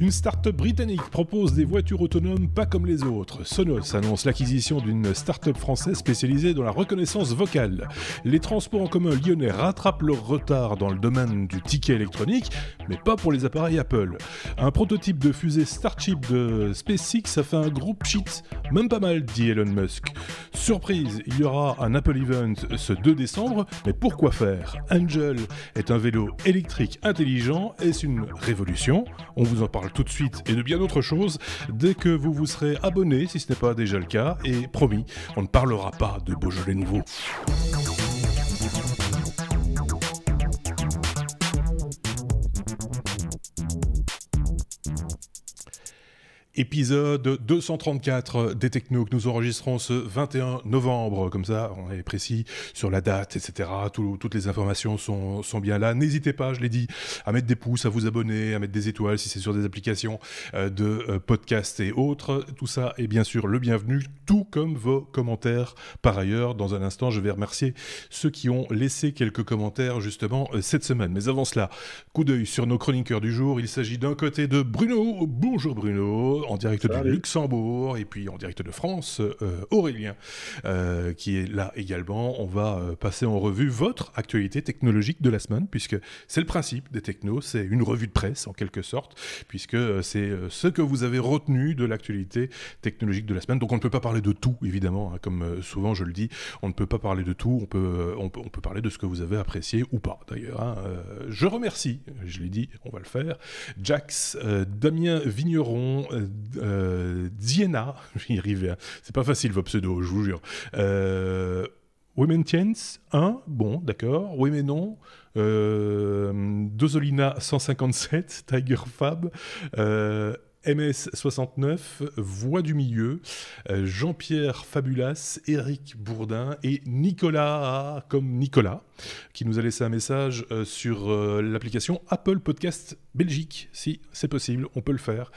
Une start-up britannique propose des voitures autonomes pas comme les autres. Sonos annonce l'acquisition d'une start-up française spécialisée dans la reconnaissance vocale. Les transports en commun lyonnais rattrapent leur retard dans le domaine du ticket électronique, mais pas pour les appareils Apple. Un prototype de fusée Starship de SpaceX a fait un gros pchit, même pas mal, dit Elon Musk. Surprise, il y aura un Apple Event ce 2 décembre, mais pourquoi faire ? Angel est un vélo électrique intelligent, est-ce une révolution ? On vous en parle tout de suite et de bien d'autres choses dès que vous vous serez abonné, si ce n'est pas déjà le cas, et promis, on ne parlera pas de Beaujolais nouveau. Épisode 234 des Technos que nous enregistrons ce 21 novembre, comme ça on est précis sur la date, etc. Toutes les informations sont bien là. N'hésitez pas, je l'ai dit, à mettre des pouces, à vous abonner, à mettre des étoiles si c'est sur des applications de podcast et autres. Tout ça est bien sûr le bienvenu, tout comme vos commentaires. Par ailleurs, dans un instant, je vais remercier ceux qui ont laissé quelques commentaires justement cette semaine. Mais avant cela, coup d'œil sur nos chroniqueurs du jour. Il s'agit d'un côté de Bruno. Bonjour Bruno. En direct du Luxembourg et puis en direct de France, Aurélien qui est là également. On va passer en revue votre actualité technologique de la semaine, puisque c'est le principe des Technos, c'est une revue de presse en quelque sorte, puisque c'est ce que vous avez retenu de l'actualité technologique de la semaine. Donc on ne peut pas parler de tout évidemment, hein, comme souvent je le dis, on ne peut pas parler de tout, on peut parler de ce que vous avez apprécié ou pas d'ailleurs, hein. Je remercie, je l'ai dit, on va le faire, Jax, Damien Vigneron, Diana, je vais y arriver, hein. C'est pas facile vos pseudos, je vous jure. Womentiens, bon, d'accord, oui mais non. Dozolina 157, Tiger Fab, MS69, Voix du Milieu, Jean-Pierre Fabulas, Eric Bourdin et Nicolas, comme Nicolas, qui nous a laissé un message sur l'application Apple Podcast Belgique. Si, c'est possible, on peut le faire.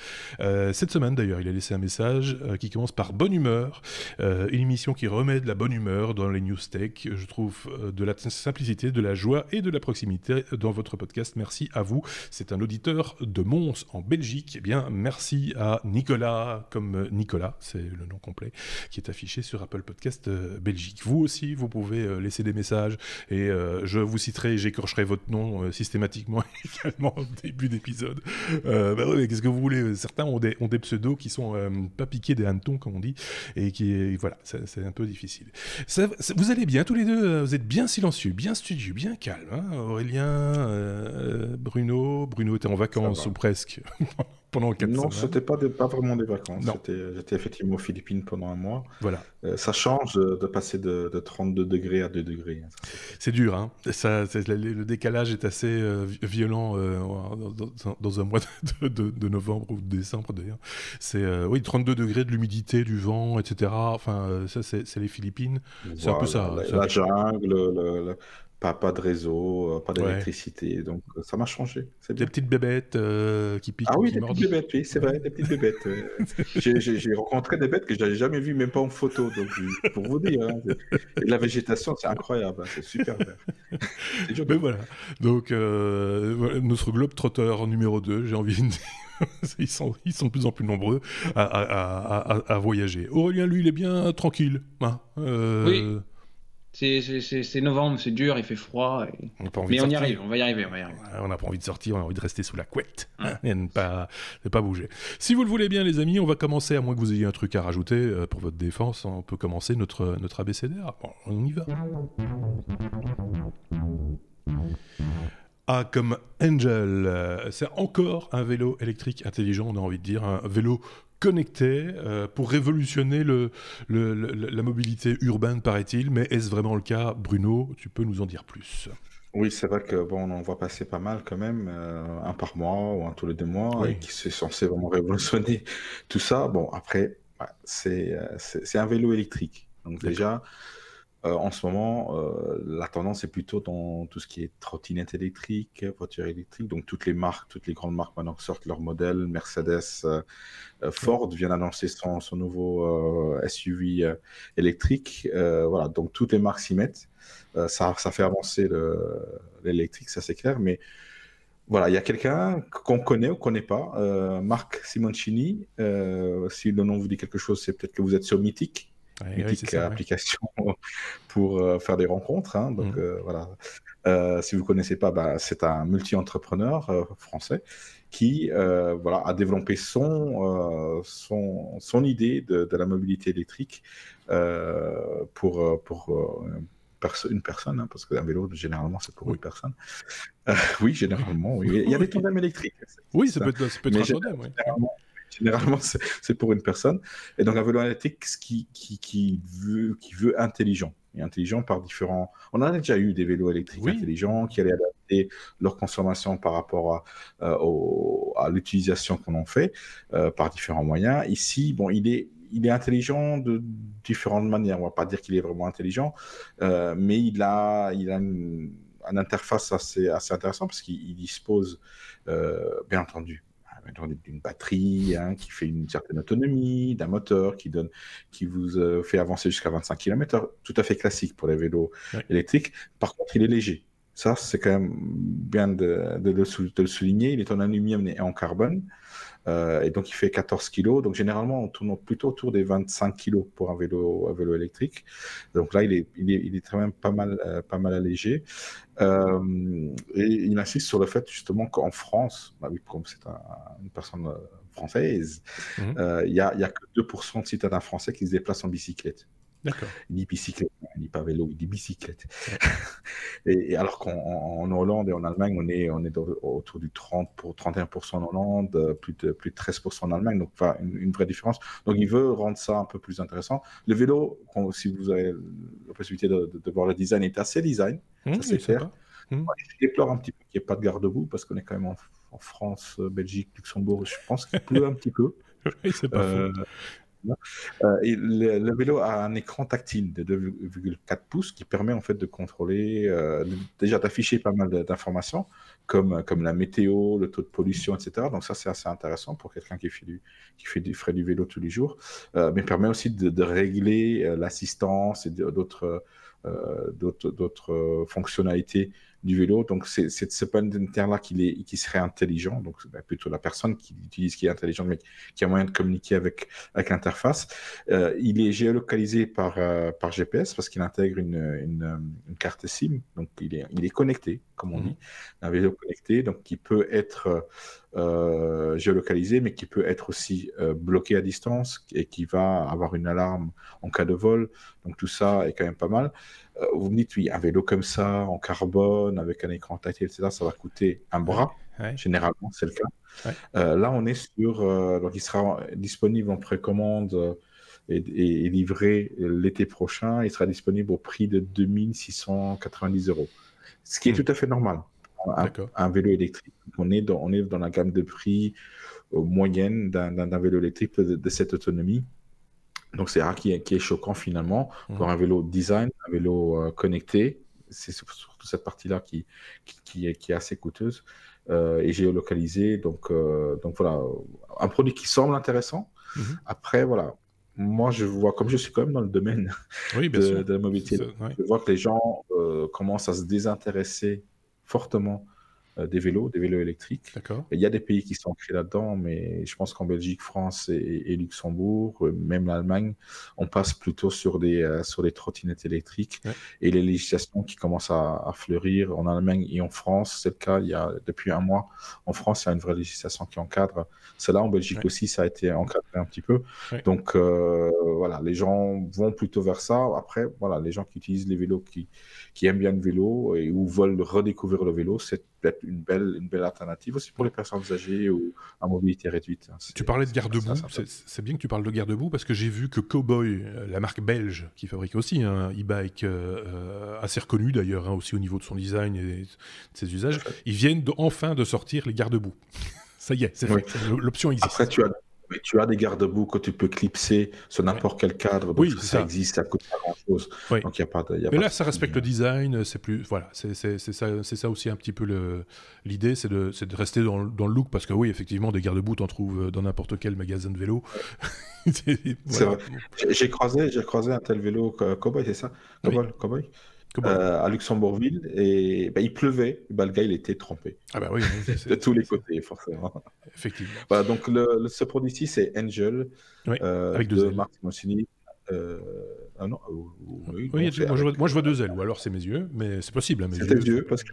Cette semaine d'ailleurs, il a laissé un message qui commence par Bonne Humeur, une émission qui remet de la bonne humeur dans les news tech. Je trouve de la simplicité, de la joie et de la proximité dans votre podcast. Merci à vous. C'est un auditeur de Mons en Belgique. Eh bien, merci à Nicolas, comme Nicolas, c'est le nom complet, qui est affiché sur Apple Podcast Belgique. Vous aussi, vous pouvez laisser des messages et je vous citerai, j'écorcherai votre nom systématiquement également au début d'épisode. Ouais, qu'est-ce que vous voulez ? Certains ont des pseudos qui sont pas piqués des hannetons, comme on dit, et qui, voilà, c'est un peu difficile. Vous allez bien tous les deux, vous êtes bien silencieux, bien studieux, bien calme, hein, Aurélien, Bruno était en vacances ou presque pendant 4 semaines. Non, c'était pas vraiment des vacances. J'étais effectivement aux Philippines pendant un mois. Voilà. Ça change de passer de 32 degrés à 2 degrés. Hein. C'est dur, hein. Le décalage est assez violent dans un mois de novembre ou de décembre d'ailleurs. C'est 32 degrés, de l'humidité, du vent, etc. Enfin, ça c'est les Philippines. Voilà, c'est un peu ça. La jungle, pas de réseau, pas d'électricité, donc ça m'a changé. C'est bien. Des petites bébêtes qui piquent. Ah oui, des petites bébêtes, oui, c'est vrai, des petites bébêtes. J'ai rencontré des bêtes que je n'avais jamais vues, même pas en photo, donc pour vous dire. Hein, la végétation, c'est incroyable, hein, c'est super vert. Mais voilà, donc notre globe-trotter numéro 2, j'ai envie de dire. Ils sont de plus en plus nombreux à voyager. Aurélien, lui, il est bien tranquille. Hein, oui. C'est novembre, c'est dur, il fait froid. Mais on y arrive, on va y arriver. On n'a pas envie de sortir, on a envie de rester sous la couette et de ne pas bouger. Si vous le voulez bien, les amis, on va commencer, à moins que vous ayez un truc à rajouter pour votre défense, on peut commencer notre abécédaire. Bon, on y va. A comme Angel, c'est encore un vélo électrique intelligent, on a envie de dire, un vélo connecté pour révolutionner la mobilité urbaine, paraît-il. Mais est-ce vraiment le cas, Bruno ? Tu peux nous en dire plus ? Oui, c'est vrai que on en voit passer pas mal quand même, un par mois ou un tous les 2 mois, Oui. et qui c'est censé vraiment révolutionner tout ça. Bon, après, c'est un vélo électrique. Donc déjà, en ce moment, la tendance est plutôt dans tout ce qui est trottinette électrique, voiture électrique. Donc toutes les grandes marques maintenant sortent leurs modèles. Mercedes, Ford vient d'annoncer son nouveau SUV électrique. Voilà, donc toutes les marques s'y mettent. Ça fait avancer l'électrique, ça c'est clair. Mais Voilà, il y a quelqu'un qu'on connaît ou qu'on connaît pas, Marc Simoncini. Si le nom vous dit quelque chose, c'est peut-être que vous êtes sur Mythic. Mythic, application pour faire des rencontres. Hein, donc voilà. Si vous ne connaissez pas, c'est un multi-entrepreneur français qui voilà, a développé son idée de la mobilité électrique pour une personne, hein, parce qu'un vélo, généralement, c'est pour une personne. Oui, généralement, oui. Il y a des tandems électriques. Oui, ça peut être un tandem, oui. Généralement, c'est pour une personne. Et donc, un vélo électrique qui veut intelligent. Et intelligent par différents... On en a déjà eu des vélos électriques intelligents qui allaient adapter leur consommation par rapport à l'utilisation qu'on en fait par différents moyens. Ici, bon, il est intelligent de différentes manières. On ne va pas dire qu'il est vraiment intelligent, mais il a une interface assez intéressante parce qu'il dispose, bien entendu, d'une batterie qui fait une certaine autonomie, d'un moteur qui vous fait avancer jusqu'à 25 km/h, tout à fait classique pour les vélos électriques. Par contre, il est léger. Ça, c'est quand même bien de le souligner. Il est en aluminium et en carbone. Et donc, il fait 14 kg. Donc, généralement, on tourne plutôt autour des 25 kg pour un vélo électrique. Donc là, il est quand même pas mal allégé. Et il insiste sur le fait, justement, qu'en France, oui, comme c'est une personne française, il n'y a que 2% de citadins français qui se déplacent en bicyclette. D'accord. Il dit bicyclette, il dit pas vélo, il dit bicyclette. Et alors qu'en Hollande et en Allemagne, on est autour du 31% en Hollande, plus de 13% en Allemagne, donc enfin, une vraie différence. Donc il veut rendre ça un peu plus intéressant. Le vélo, si vous avez la possibilité de voir le design, est assez design, ça c'est clair. Je déplore un petit peu qu'il n'y ait pas de garde-boue, parce qu'on est quand même en France, Belgique, Luxembourg, je pense qu'il pleut un petit peu. Oui, c'est pas faux. Et le vélo a un écran tactile de 2,4 pouces qui permet en fait de contrôler, déjà d'afficher pas mal d'informations comme la météo, le taux de pollution, etc. Donc ça, c'est assez intéressant pour quelqu'un qui ferait du vélo tous les jours, mais permet aussi de régler l'assistance et d'autres fonctionnalités du vélo. Donc c'est pas une terre-là qui serait intelligent, donc c'est plutôt la personne qui l'utilise qui est intelligente, mais qui a moyen de communiquer avec l'interface. Il est géolocalisé par GPS parce qu'il intègre une carte SIM, donc il est connecté, comme on dit, un vélo connecté, donc qui peut être géolocalisé, mais qui peut être aussi bloqué à distance et qui va avoir une alarme en cas de vol. Donc tout ça est quand même pas mal. Vous me dites, oui, un vélo comme ça, en carbone, avec un écran tactile, etc., ça va coûter un bras. Généralement, c'est le cas. Là, on est sur... donc, il sera disponible en précommande et livré l'été prochain. Il sera disponible au prix de 2690 €. Ce qui est tout à fait normal. Un vélo électrique. On est dans la gamme de prix moyenne d'un vélo électrique de cette autonomie. Donc, c'est rare qui est choquant finalement pour un vélo design, un vélo connecté. C'est surtout cette partie-là qui est assez coûteuse et géolocalisée. Donc voilà, un produit qui semble intéressant. Après, voilà, moi je vois, comme je suis quand même dans le domaine de la mobilité, je vois que les gens commencent à se désintéresser fortement des vélos électriques. Il y a des pays qui sont ancrés là-dedans, mais je pense qu'en Belgique, France et Luxembourg, même l'Allemagne, on passe plutôt sur des trottinettes électriques et les législations qui commencent à fleurir en Allemagne et en France. C'est le cas, depuis un mois, en France, il y a une vraie législation qui encadre cela. En Belgique aussi, ça a été encadré un petit peu. Donc voilà, les gens vont plutôt vers ça. Après, voilà, les gens qui utilisent les vélos, qui aiment bien le vélo ou veulent redécouvrir le vélo, c'est peut-être une belle alternative aussi pour les personnes âgées ou à mobilité réduite. Tu parlais de garde-boue, c'est bien que tu parles de garde-boue parce que j'ai vu que Cowboy, la marque belge qui fabrique aussi un e-bike assez reconnu d'ailleurs, aussi au niveau de son design et de ses usages, ils viennent enfin de sortir les garde-boue. Ça y est, c'est fait, l'option existe. Après, tu as des garde-boue que tu peux clipser sur n'importe quel cadre. Donc ça existe, ça coûte pas grand-chose. Donc il y a pas de. Mais là, ça respecte le design. C'est plus, voilà, c'est ça aussi un petit peu l'idée, c'est de rester dans le look parce que oui, effectivement, des garde-boue, t'en trouves dans n'importe quel magasin de vélo. C'est vrai. J'ai croisé un tel vélo Cowboy, c'est ça, Cowboy. à Luxembourgville, et il pleuvait. Le gars, il était trempé. Ah bah oui, de tous les côtés, forcément. Effectivement. Voilà, donc ce produit-ci, c'est Angel, avec 2 de ailes. Marc Simoncini. Ah non, oui, moi je vois 2 ailes, ou alors c'est mes yeux, mais c'est possible. Hein, mes c'est tes yeux, parce que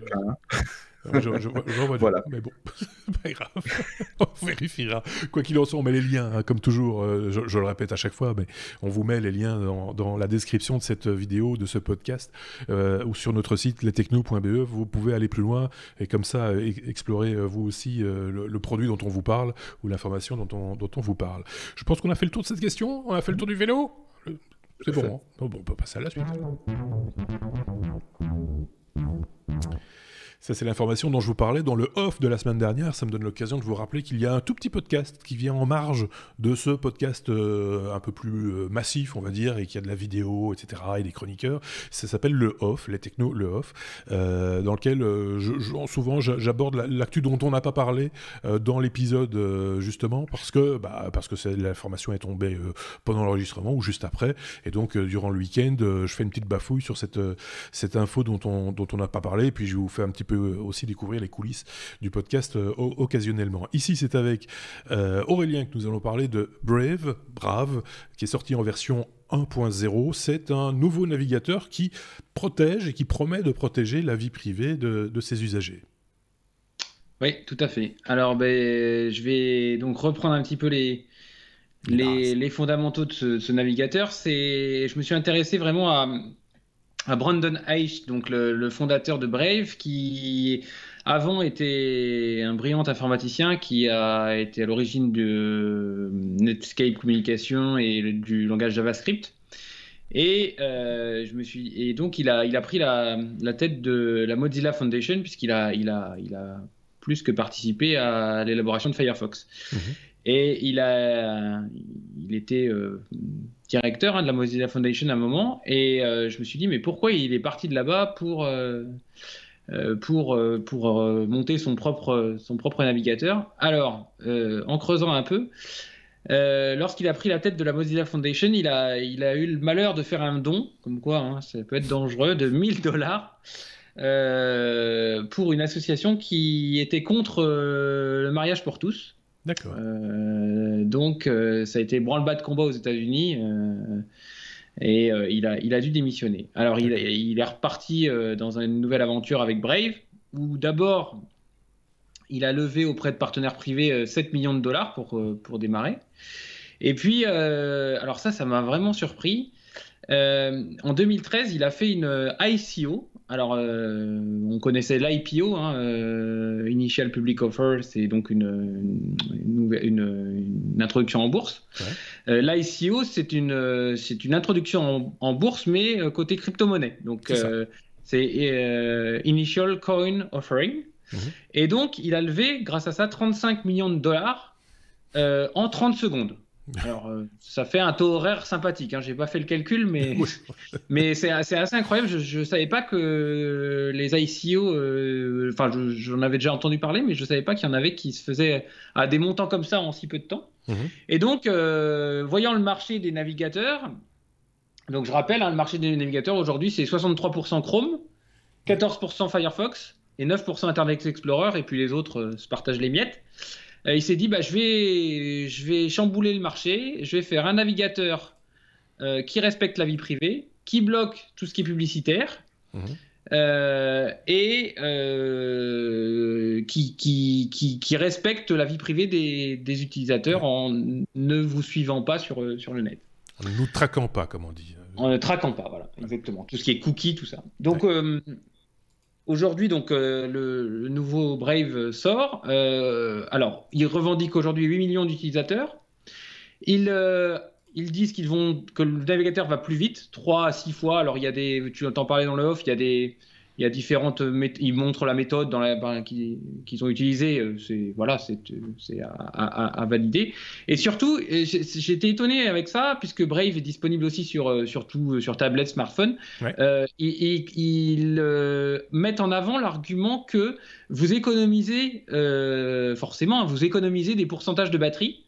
je vois voilà. Mais bon, c'est pas grave. On vérifiera. Quoi qu'il en soit, on met les liens, hein, comme toujours. Je le répète à chaque fois, mais on vous met les liens dans la description de cette vidéo, de ce podcast, ou sur notre site lestechno.be. Vous pouvez aller plus loin et comme ça explorer vous aussi le produit dont on vous parle ou l'information dont on vous parle. Je pense qu'on a fait le tour de cette question. On a fait le tour du vélo. C'est bon, hein. Bon, on peut passer à la suite. Ça, c'est l'information dont je vous parlais dans le off de la semaine dernière. Ça me donne l'occasion de vous rappeler qu'il y a un tout petit podcast qui vient en marge de ce podcast un peu plus massif, on va dire, et qui a de la vidéo, etc., et des chroniqueurs. Ça s'appelle le off, les technos, le off, dans lequel souvent j'aborde l'actu dont on n'a pas parlé dans l'épisode, justement, parce que l'information est tombée pendant l'enregistrement ou juste après. Et donc, durant le week-end, je fais une petite bafouille sur cette info dont on n'a pas parlé, et puis je vous fais un petit peu aussi découvrir les coulisses du podcast occasionnellement. Ici, c'est avec Aurélien que nous allons parler de Brave, qui est sorti en version 1.0. C'est un nouveau navigateur qui protège et qui promet de protéger la vie privée de ses usagers. Oui, tout à fait. Alors, je vais donc reprendre un petit peu les fondamentaux de ce navigateur. Je me suis intéressé vraiment à Brandon Eich, donc le fondateur de Brave, qui avant était un brillant informaticien qui a été à l'origine de Netscape Communication et du langage JavaScript. Et donc il a pris la tête de la Mozilla Foundation, puisqu'il a plus que participé à l'élaboration de Firefox. Mmh. Et il était directeur de la Mozilla Foundation à un moment, et je me suis dit, mais pourquoi il est parti de là-bas pour monter son propre navigateur? Alors, en creusant un peu, lorsqu'il a pris la tête de la Mozilla Foundation, il a eu le malheur de faire un don, comme quoi hein, ça peut être dangereux, de $1000 pour une association qui était contre le mariage pour tous. D'accord. Donc, ça a été branle-bas de combat aux États-Unis et il a dû démissionner. Alors, il est reparti dans une nouvelle aventure avec Brave, où d'abord, il a levé auprès de partenaires privés $7 millions pour démarrer. Et puis, alors ça m'a vraiment surpris. En 2013, il a fait une ICO. Alors, on connaissait l'IPO, hein, Initial Public Offer, c'est donc une introduction en bourse. Ouais. L'ICO, c'est une introduction en bourse, mais côté crypto-monnaie. Donc, c'est Initial Coin Offering. Mmh. Et donc, il a levé, grâce à ça, $35 millions en 30 secondes. Alors, ça fait un taux horaire sympathique. Hein. Je n'ai pas fait le calcul, mais c'est assez incroyable. Je ne savais pas que les ICO, j'en avais déjà entendu parler, mais je ne savais pas qu'il y en avait qui se faisaient à des montants comme ça en si peu de temps. Mmh. Et donc, voyant le marché des navigateurs, donc je rappelle, hein, le marché des navigateurs aujourd'hui, c'est 63% Chrome, 14% Firefox et 9% Internet Explorer, et puis les autres se partagent les miettes. Il s'est dit, je vais chambouler le marché, je vais faire un navigateur qui respecte la vie privée, qui bloque tout ce qui est publicitaire, et qui respecte la vie privée des utilisateurs en ne vous suivant pas sur le net. En ne nous traquant pas, comme on dit. En ne traquant pas, voilà, exactement. Tout ce qui est cookies, tout ça. Donc, aujourd'hui, donc, le nouveau Brave sort. Alors, ils revendiquent aujourd'hui 8 millions d'utilisateurs. Ils disent que le navigateur va plus vite, 3 à 6 fois. Alors, tu entends parler dans le off, il y a différentes ils montrent la méthode qu'ils ont utilisée. C'est à valider. Et surtout, j'étais étonné avec ça, puisque Brave est disponible aussi sur tablette, smartphone. Ouais. Ils mettent en avant l'argument que vous économisez, forcément, vous économisez des pourcentages de batterie.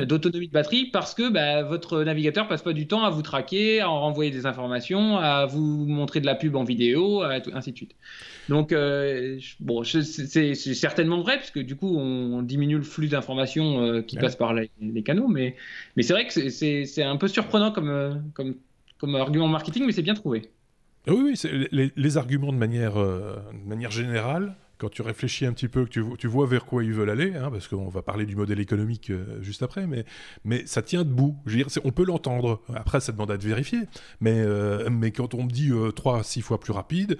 d'autonomie de batterie parce que votre navigateur passe pas du temps à vous traquer, à en renvoyer des informations, à vous montrer de la pub en vidéo, ainsi de suite. Donc, c'est certainement vrai, puisque du coup, on diminue le flux d'informations qui passe par les canaux, mais c'est vrai que c'est un peu surprenant comme argument marketing, mais c'est bien trouvé. Oui, les arguments de manière générale, quand tu réfléchis un petit peu, que tu vois vers quoi ils veulent aller, hein, parce qu'on va parler du modèle économique juste après, mais ça tient debout. Je veux dire, on peut l'entendre. Après, ça demande à être vérifié. Mais quand on me dit 3 à 6 fois plus rapide,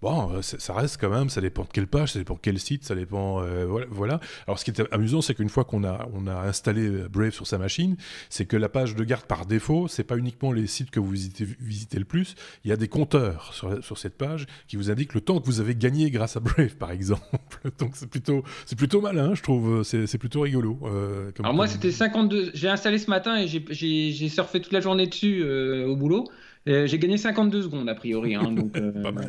bon, ça reste quand même, ça dépend de quelle page, ça dépend de quel site, ça dépend... voilà. Alors, ce qui est amusant, c'est qu'une fois qu'on a installé Brave sur sa machine, c'est que la page de garde par défaut, c'est pas uniquement les sites que vous visitez le plus, il y a des compteurs sur cette page qui vous indiquent le temps que vous avez gagné grâce à Brave, par exemple. Donc, c'est plutôt malin, je trouve. C'est plutôt rigolo. Alors moi, c'était 52... J'ai installé ce matin et j'ai surfé toute la journée dessus au boulot. J'ai gagné 52 secondes a priori, hein, donc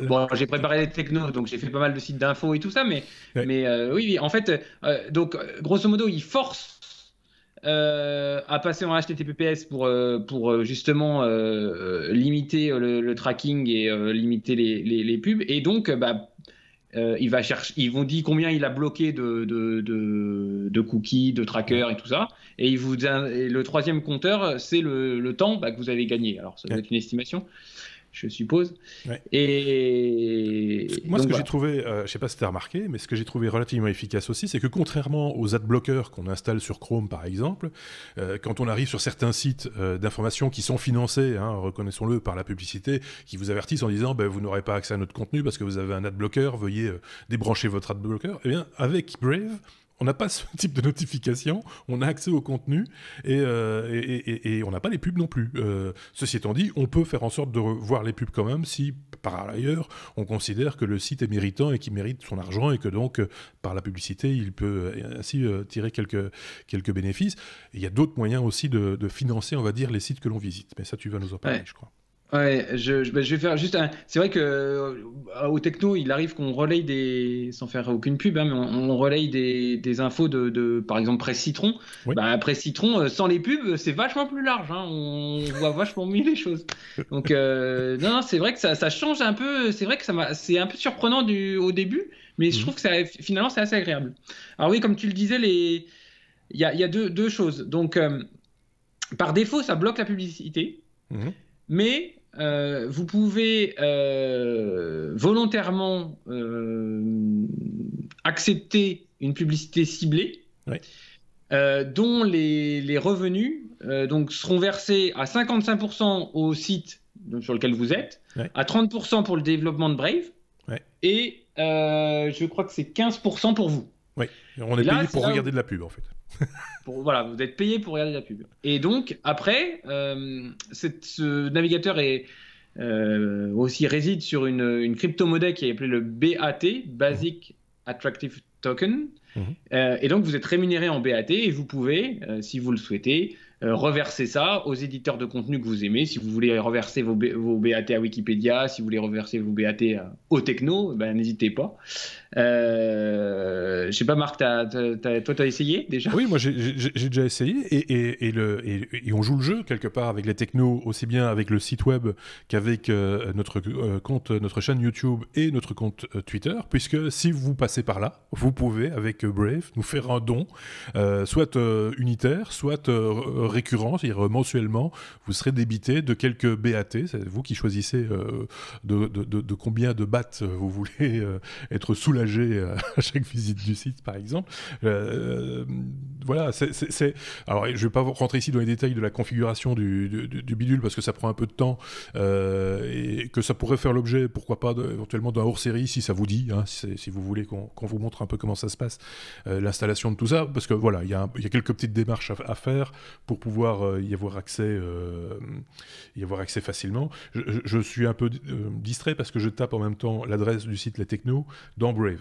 bon, j'ai préparé les technos, donc j'ai fait pas mal de sites d'infos et tout ça, mais oui, en fait, donc grosso modo, ils forcent à passer en HTTPS pour justement limiter le tracking et limiter les pubs, et donc ils vont dire combien il a bloqué de cookies, de trackers et tout ça. Et le troisième compteur, c'est le temps que vous avez gagné. Alors, ça doit être une estimation, je suppose. Ouais. Et moi, ce que j'ai trouvé, je ne sais pas si tu as remarqué, mais ce que j'ai trouvé relativement efficace aussi, c'est que contrairement aux adblockers qu'on installe sur Chrome, par exemple, quand on arrive sur certains sites d'information qui sont financés, hein, reconnaissons-le, par la publicité, qui vous avertissent en disant vous n'aurez pas accès à notre contenu parce que vous avez un adblocker, veuillez débrancher votre adblocker, eh bien, avec Brave, on n'a pas ce type de notification, on a accès au contenu et on n'a pas les pubs non plus. Ceci étant dit, on peut faire en sorte de voir les pubs quand même si, par ailleurs, on considère que le site est méritant et qu'il mérite son argent et que donc, par la publicité, il peut ainsi tirer quelques bénéfices. Et il y a d'autres moyens aussi de financer, on va dire, les sites que l'on visite. Mais ça, tu vas nous en parler, je crois. Ouais, je vais faire juste un... C'est vrai que au techno, il arrive qu'on relaye sans faire aucune pub, hein, mais on relaye des infos de par exemple Presse Citron. Oui. Presse Citron, sans les pubs, c'est vachement plus large, hein, on voit vachement mieux les choses. Donc non, c'est vrai que ça change un peu. C'est vrai que c'est un peu surprenant au début, mais je trouve que finalement c'est assez agréable. Alors oui, comme tu le disais, il y a deux choses. Donc par défaut, ça bloque la publicité. Mais vous pouvez volontairement accepter une publicité ciblée, dont les revenus donc seront versés à 55% au site sur lequel vous êtes, à 30% pour le développement de Brave, et je crois que c'est 15% pour vous. Oui, on est payé pour regarder de la pub en fait. Voilà, vous êtes payé pour regarder la pub. Et donc, après, ce navigateur aussi réside sur une crypto-monnaie qui est appelée le BAT, Basic Attractive Token. Et donc, vous êtes rémunéré en BAT et vous pouvez, si vous le souhaitez, reverser ça aux éditeurs de contenu que vous aimez. Si vous voulez reverser vos BAT à Wikipédia, si vous voulez reverser vos BAT au techno, n'hésitez pas. Je sais pas, Marc, toi, t'as essayé déjà? Oui, moi j'ai déjà essayé et on joue le jeu quelque part avec les technos, aussi bien avec le site web qu'avec notre chaîne YouTube et notre compte Twitter, puisque si vous passez par là, vous pouvez avec Brave nous faire un don, soit unitaire, soit récurrent, c'est-à-dire mensuellement, vous serez débité de quelques BAT, c'est vous qui choisissez de combien de bahts vous voulez être soulagé à chaque visite du site, par exemple. Voilà, alors, je ne vais pas rentrer ici dans les détails de la configuration du bidule parce que ça prend un peu de temps et que ça pourrait faire l'objet, pourquoi pas, éventuellement d'un hors-série si ça vous dit, hein, si vous voulez qu'on vous montre un peu comment ça se passe, l'installation de tout ça, parce que voilà, il y a quelques petites démarches à faire pour pouvoir y avoir accès facilement. Je suis un peu distrait parce que je tape en même temps l'adresse du site Les Technos dans Brave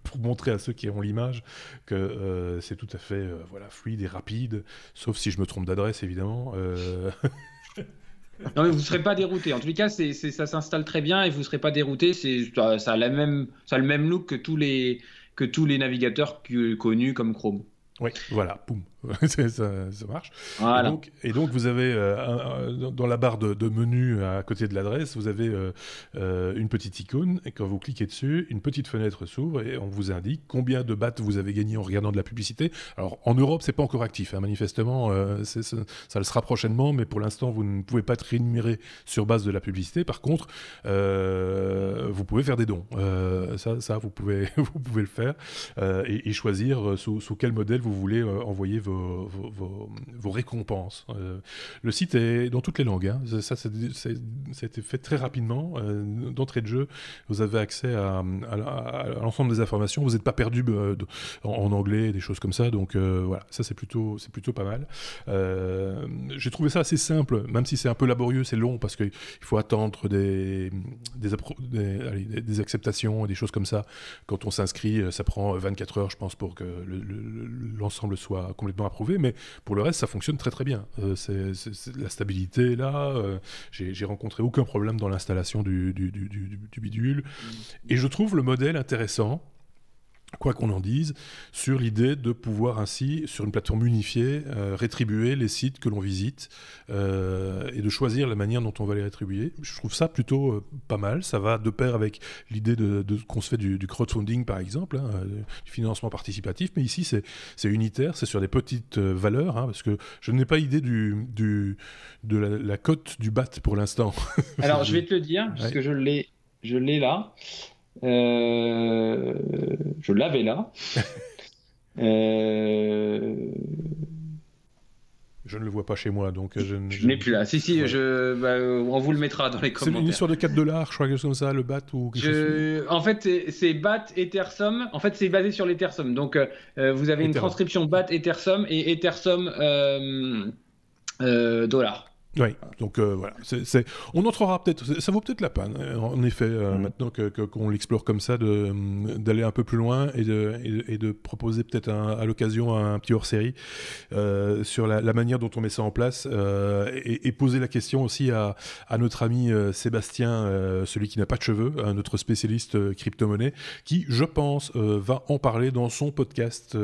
pour montrer à ceux qui ont l'image que c'est tout à fait fluide et rapide, sauf si je me trompe d'adresse évidemment. Non, mais vous ne serez pas dérouté. En tous les cas, ça s'installe très bien et vous ne serez pas dérouté. Ça a le même look que tous les navigateurs connus comme Chrome. Oui, voilà, boum. ça marche. Voilà. Et donc, vous avez dans la barre de menu à côté de l'adresse, vous avez une petite icône, et quand vous cliquez dessus, une petite fenêtre s'ouvre et on vous indique combien de bahts vous avez gagné en regardant de la publicité. Alors, en Europe, c'est pas encore actif, hein, manifestement, ça le sera prochainement, mais pour l'instant, vous ne pouvez pas être rémunéré sur base de la publicité. Par contre, vous pouvez faire des dons. Ça vous pouvez le faire et choisir sous quel modèle vous voulez envoyer vos récompenses. Le site est dans toutes les langues. Hein. Ça a été fait très rapidement. D'entrée de jeu, vous avez accès à l'ensemble des informations. Vous n'êtes pas perdu en anglais, des choses comme ça. Donc voilà, ça c'est plutôt pas mal. J'ai trouvé ça assez simple, même si c'est un peu laborieux, c'est long parce qu'il faut attendre des acceptations et des choses comme ça. Quand on s'inscrit, ça prend 24 heures, je pense, pour que l'ensemble soit complètement approuvé. Mais pour le reste, ça fonctionne très très bien. C'est la stabilité là. J'ai rencontré aucun problème dans l'installation du bidule. Et je trouve le modèle intéressant, quoi qu'on en dise, sur l'idée de pouvoir ainsi, sur une plateforme unifiée, rétribuer les sites que l'on visite et de choisir la manière dont on va les rétribuer. Je trouve ça plutôt pas mal. Ça va de pair avec l'idée qu'on se fait du crowdfunding, par exemple, hein, du financement participatif. Mais ici, c'est unitaire, c'est sur des petites valeurs, hein, parce que je n'ai pas idée de la cote du BAT pour l'instant. Alors, je vais te le dire, parce que je l'ai là. Je l'avais là. Je ne le vois pas chez moi, donc je n'ai plus là. Si, ouais. On vous le mettra dans les commentaires. C'est une histoire de $4, je crois, quelque chose comme ça, le BAT ou quelque chose. En fait, c'est BAT Ethersum. En fait, c'est basé sur l'Ethersum. Donc, vous avez une transcription BAT Ethersum et Ethersum $. Oui, donc voilà. On entrera peut-être, ça vaut peut-être la peine, en effet, maintenant qu'on l'explore comme ça, d'aller un peu plus loin et de proposer peut-être à l'occasion un petit hors-série sur la manière dont on met ça en place et poser la question aussi à notre ami Sébastien, celui qui n'a pas de cheveux, notre spécialiste crypto-monnaie, qui, je pense, va en parler dans son podcast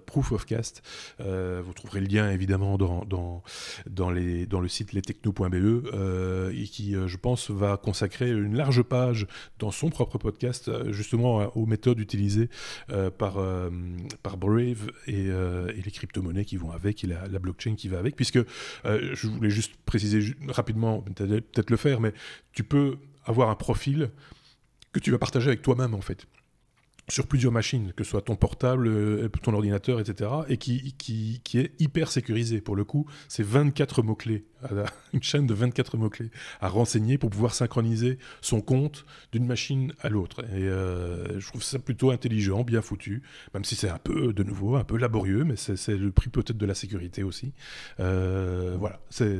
Proof of Cast. Vous trouverez le lien évidemment dans le site lestechno.be et qui, je pense, va consacrer une large page dans son propre podcast justement aux méthodes utilisées par Brave et les crypto-monnaies qui vont avec et la blockchain qui va avec, puisque je voulais juste préciser rapidement, tu allais peut-être le faire, mais tu peux avoir un profil que tu vas partager avec toi-même en fait, sur plusieurs machines, que ce soit ton portable, ton ordinateur, etc., et qui est hyper sécurisé. Pour le coup, c'est 24 mots-clés, une chaîne de 24 mots-clés à renseigner pour pouvoir synchroniser son compte d'une machine à l'autre. Et je trouve ça plutôt intelligent, bien foutu, même si c'est un peu, de nouveau, un peu laborieux, mais c'est le prix peut-être de la sécurité aussi. Voilà, c'est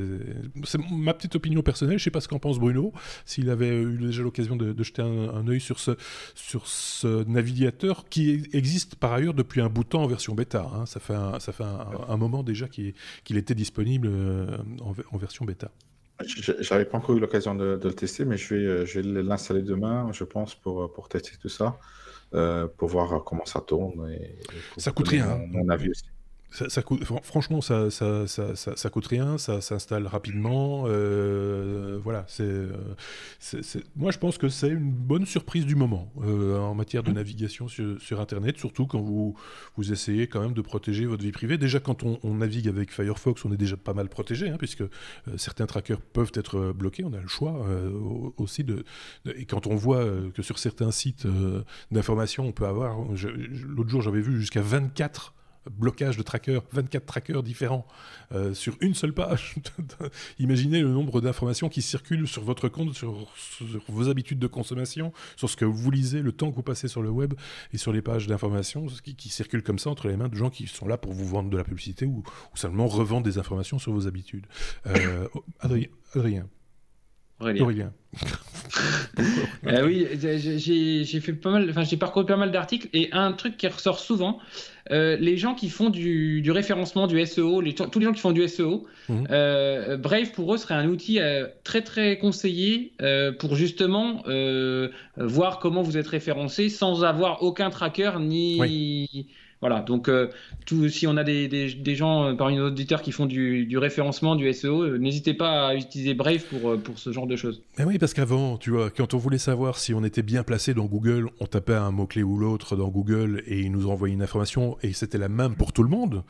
ma petite opinion personnelle. Je ne sais pas ce qu'en pense Bruno, s'il avait eu déjà l'occasion de jeter un œil sur ce navigateur qui existe par ailleurs depuis un bout de temps en version bêta. Hein. Ça fait un moment déjà qu'il était disponible en version bêta. J'avais pas encore eu l'occasion de le tester, mais je vais l'installer demain, je pense, pour tester tout ça, pour voir comment ça tourne. Et ça coûte rien. Mon avis aussi. Ça coûte, franchement, ça coûte rien, ça s'installe rapidement. Voilà, moi je pense que c'est une bonne surprise du moment en matière de navigation sur Internet, surtout quand vous essayez quand même de protéger votre vie privée. Déjà, quand on navigue avec Firefox, on est déjà pas mal protégé, hein, puisque certains trackers peuvent être bloqués. On a le choix aussi et quand on voit que sur certains sites d'information, on peut avoir. L'autre jour, j'avais vu jusqu'à 24 blocage de trackers, 24 trackers différents sur une seule page. Imaginez le nombre d'informations qui circulent sur votre compte, sur vos habitudes de consommation, sur ce que vous lisez, le temps que vous passez sur le web et sur les pages d'informations qui circulent comme ça entre les mains de gens qui sont là pour vous vendre de la publicité ou simplement revendre des informations sur vos habitudes. Aurélien. Oui, j'ai parcouru pas mal d'articles et un truc qui ressort souvent, les gens qui font du référencement, du SEO, tous les gens qui font du SEO, Brave pour eux serait un outil très très conseillé pour justement voir comment vous êtes référencé sans avoir aucun tracker ni Voilà, donc si on a des gens parmi nos auditeurs qui font du référencement, du SEO, n'hésitez pas à utiliser Brave pour ce genre de choses. Mais oui, parce qu'avant, tu vois, quand on voulait savoir si on était bien placé dans Google, on tapait un mot-clé ou l'autre dans Google et il nous envoyait une information et c'était la même pour tout le monde.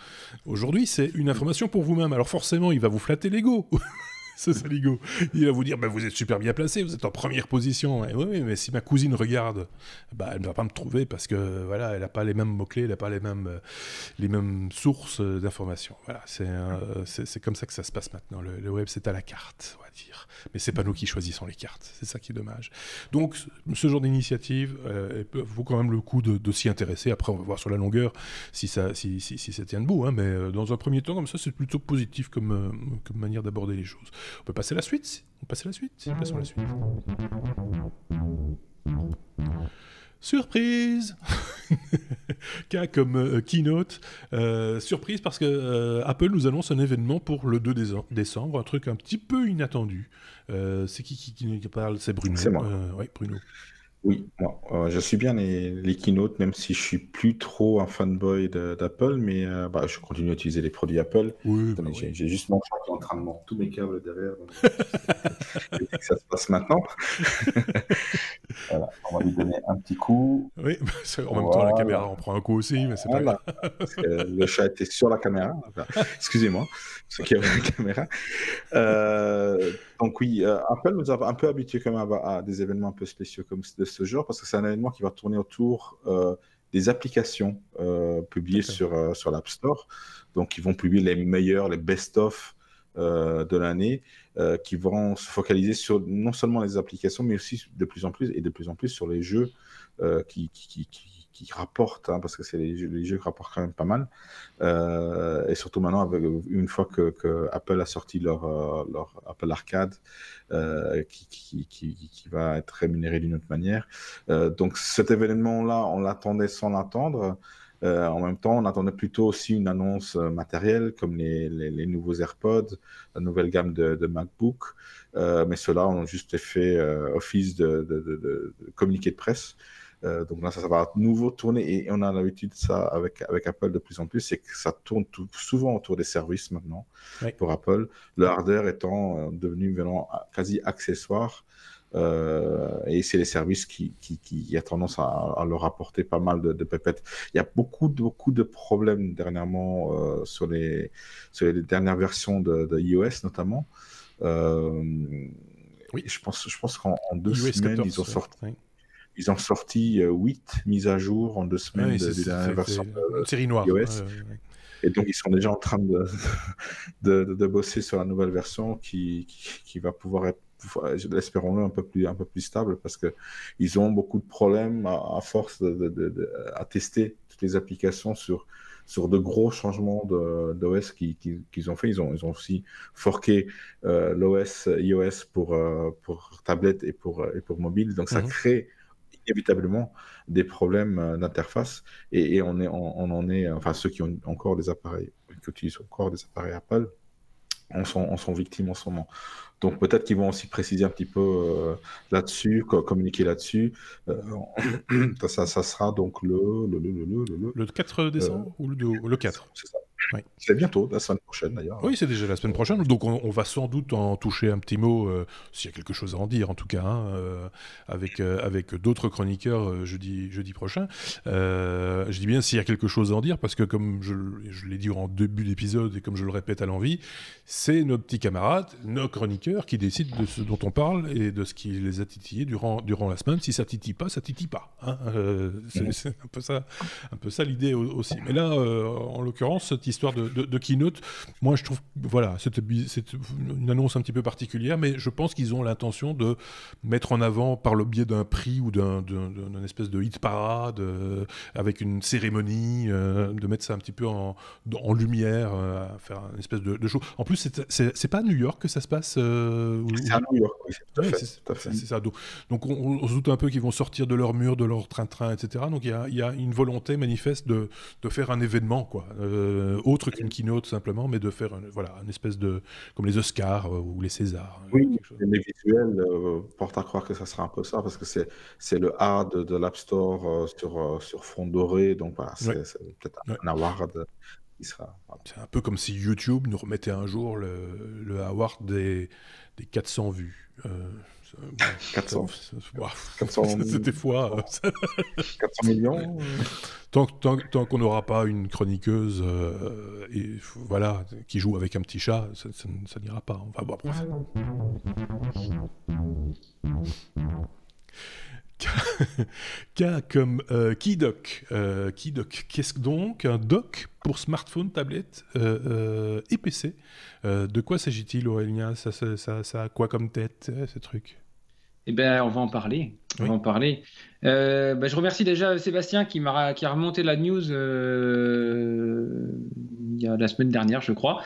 Aujourd'hui, c'est une information pour vous-même. Alors forcément, il va vous flatter l'ego. C'est ça, l'ego. Il va vous dire, vous êtes super bien placé, vous êtes en première position. Et oui, mais si ma cousine regarde, elle ne va pas me trouver parce que voilà, elle n'a pas les mêmes mots-clés, elle n'a pas les mêmes sources d'informations. Voilà, c'est comme ça que ça se passe maintenant. Le web, c'est à la carte, on va dire. Mais c'est pas nous qui choisissons les cartes. C'est ça qui est dommage. Donc, ce genre d'initiative vaut quand même le coup de s'y intéresser. Après, on va voir sur la longueur si ça tient debout. Hein, mais dans un premier temps, comme ça, c'est plutôt positif comme manière d'aborder les choses. On peut passer à la suite. Passons à la suite. Surprise. Cas comme keynote. Surprise parce que Apple nous annonce un événement pour le 2 décembre, un truc un petit peu inattendu. C'est qui parle? C'est Bruno. C'est moi. Oui, Bruno. Oui, moi, je suis bien les keynotes, même si je suis plus trop un fanboy d'Apple, mais je continue à utiliser les produits Apple. Oui, Attendez, j'ai juste mon chat qui est en train de monter tous mes câbles derrière. Donc, ça se passe maintenant. Voilà, on va lui donner un petit coup. Oui, en même temps, la caméra en prend un coup aussi, mais c'est pas grave. Parce que le chat était sur la caméra. Enfin, excusez-moi, ceux qui avaient la caméra. Donc oui, Apple nous a un peu habitués quand même à des événements un peu spéciaux comme de ce genre, parce que c'est un événement qui va tourner autour des applications publiées sur l'App Store. Donc ils vont publier les meilleurs, les best-of de l'année, qui vont se focaliser sur non seulement les applications, mais aussi de plus en plus sur les jeux qui rapportent, hein, parce que les jeux qui rapportent quand même pas mal. Et surtout maintenant, une fois que Apple a sorti leur Apple Arcade, qui va être rémunéré d'une autre manière. Donc cet événement-là, on l'attendait sans l'attendre. En même temps, on attendait plutôt aussi une annonce matérielle, comme les nouveaux AirPods, la nouvelle gamme de MacBook. Mais ceux-là ont juste fait office de communiqué de presse. Donc là, ça va à nouveau tourner, et on a l'habitude de ça avec Apple de plus en plus, c'est que ça tourne souvent autour des services maintenant, oui, pour Apple, le hardware étant devenu vraiment quasi accessoire. Et c'est les services qui a tendance à leur apporter pas mal de pépettes. Il y a beaucoup de problèmes dernièrement sur les dernières versions de iOS notamment. Oui, je pense qu'en 2 semaines, 14, ils ont sorti 8 mises à jour en 2 semaines de dernière version de série noire. iOS. Et donc, ils sont déjà en train de bosser sur la nouvelle version qui va pouvoir être, espérons-le, un peu plus stable, parce qu'ils ont beaucoup de problèmes à force à tester toutes les applications sur de gros changements d'OS qu'ils ont fait. Ils ont aussi forqué l'OS iOS pour tablette et pour mobile. Donc, ça crée inévitablement des problèmes d'interface, et on en est, enfin, ceux qui ont encore des appareils, qui utilisent encore des appareils Apple, en sont victimes en ce moment. Donc peut-être qu'ils vont aussi préciser un petit peu là-dessus, communiquer là-dessus. Ça sera donc le 4 décembre ou le 4. C'est ça. Oui. C'est bientôt, la semaine prochaine d'ailleurs. Oui, c'est déjà la semaine prochaine, donc on va sans doute en toucher un petit mot, s'il y a quelque chose à en dire en tout cas, hein, avec d'autres chroniqueurs jeudi prochain. Je dis bien s'il y a quelque chose à en dire, parce que comme je l'ai dit en début d'épisode et comme je le répète à l'envi, c'est nos petits camarades, nos chroniqueurs qui décident de ce dont on parle et de ce qui les a titillés durant la semaine. Si ça titille pas, ça titille pas. Hein, c'est un peu ça l'idée aussi. Mais là, en l'occurrence, cette histoire de keynote, moi je trouve, voilà, c'est une annonce un petit peu particulière, mais je pense qu'ils ont l'intention de mettre en avant, par le biais d'un prix ou d'un espèce de hit parade, avec une cérémonie, de mettre ça un petit peu en lumière, faire une espèce de show. En plus, c'est pas à New York que ça se passe. C'est à New York, oui, tout à fait. C'est ça. Donc on se doute un peu qu'ils vont sortir de leur mur, de leur train-train, etc. Donc il y a une volonté manifeste de faire un événement, quoi, autre qu'une keynote simplement, mais de faire une espèce de comme les Oscars ou les Césars. Oui, Quelque chose. les visuels portent à croire que ça sera un peu ça, parce que c'est le A de l'App Store sur fond doré, donc voilà, Ouais. c'est peut-être Ouais. un award qui sera. Voilà. C'est un peu comme si YouTube nous remettait un jour le award des 400 vues. 400. 400 c'était fois. 400 millions. Tant qu'on n'aura pas une chroniqueuse voilà, qui joue avec un petit chat, ça n'ira pas. Enfin, bon, bref. Cas comme Keydoc. Keydoc, qu'est-ce que donc un dock pour smartphone, tablette et PC. De quoi s'agit-il, Aurélien? Ça a quoi comme tête, ce truc? Eh ben, on va en parler. On Oui. va en parler. Je remercie déjà Sébastien qui a remonté la news il y a la semaine dernière, je crois.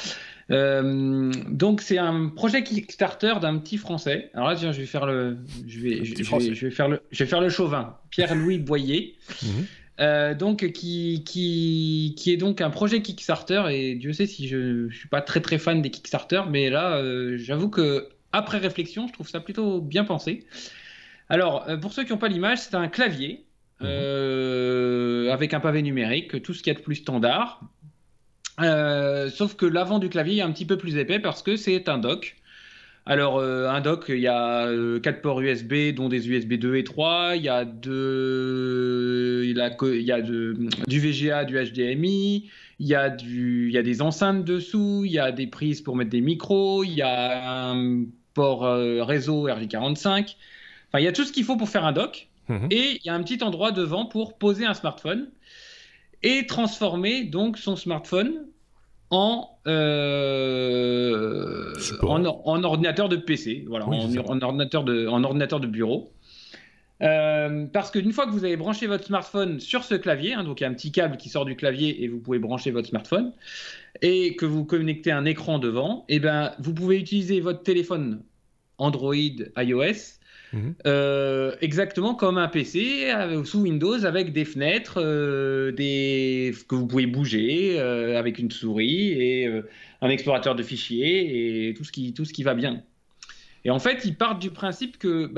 Donc c'est un projet Kickstarter d'un petit Français. Alors là, tiens, je vais faire le chauvin. Pierre-Louis Boyer. Donc qui est donc un projet Kickstarter, et Dieu sait si je suis pas très très fan des Kickstarter, mais là j'avoue que après réflexion, je trouve ça plutôt bien pensé. Alors, pour ceux qui n'ont pas l'image, c'est un clavier avec un pavé numérique, tout ce qu'il y a de plus standard. Sauf que l'avant du clavier est un petit peu plus épais parce que c'est un dock. Alors, un dock, il y a 4 ports USB, dont des USB 2 et 3. Il y a du VGA, du HDMI. Il y a des enceintes dessous. Il y a des prises pour mettre des micros. Il y a un port réseau RJ45. Enfin, il y a tout ce qu'il faut pour faire un dock. Et il y a un petit endroit devant pour poser un smartphone et transformer donc son smartphone en ordinateur de PC, voilà, Oui, en ordinateur de bureau. Parce qu'une fois que vous avez branché votre smartphone sur ce clavier, donc il y a un petit câble qui sort du clavier et vous pouvez brancher votre smartphone, et que vous connectez un écran devant, et ben, vous pouvez utiliser votre téléphone Android, iOS, exactement comme un PC sous Windows, avec des fenêtres que vous pouvez bouger avec une souris et un explorateur de fichiers et tout ce qui va bien. Et en fait, ils partent du principe que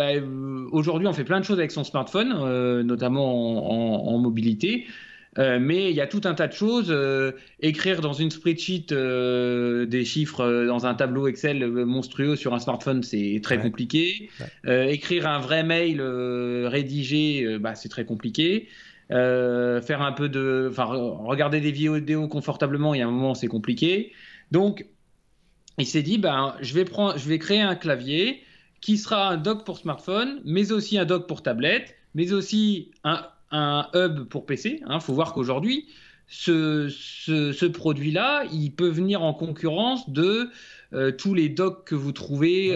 aujourd'hui, on fait plein de choses avec son smartphone, notamment en mobilité. Mais il y a tout un tas de choses. Écrire dans une spreadsheet des chiffres dans un tableau Excel monstrueux sur un smartphone, c'est très compliqué. Écrire un vrai mail rédigé, c'est très compliqué. Faire un peu regarder des vidéos confortablement, il y a un moment, c'est compliqué. Donc, il s'est dit, je vais créer un clavier qui sera un dock pour smartphone, mais aussi un dock pour tablette, mais aussi un hub pour PC. Faut voir qu'aujourd'hui, ce produit-là, il peut venir en concurrence de tous les docks que vous trouvez,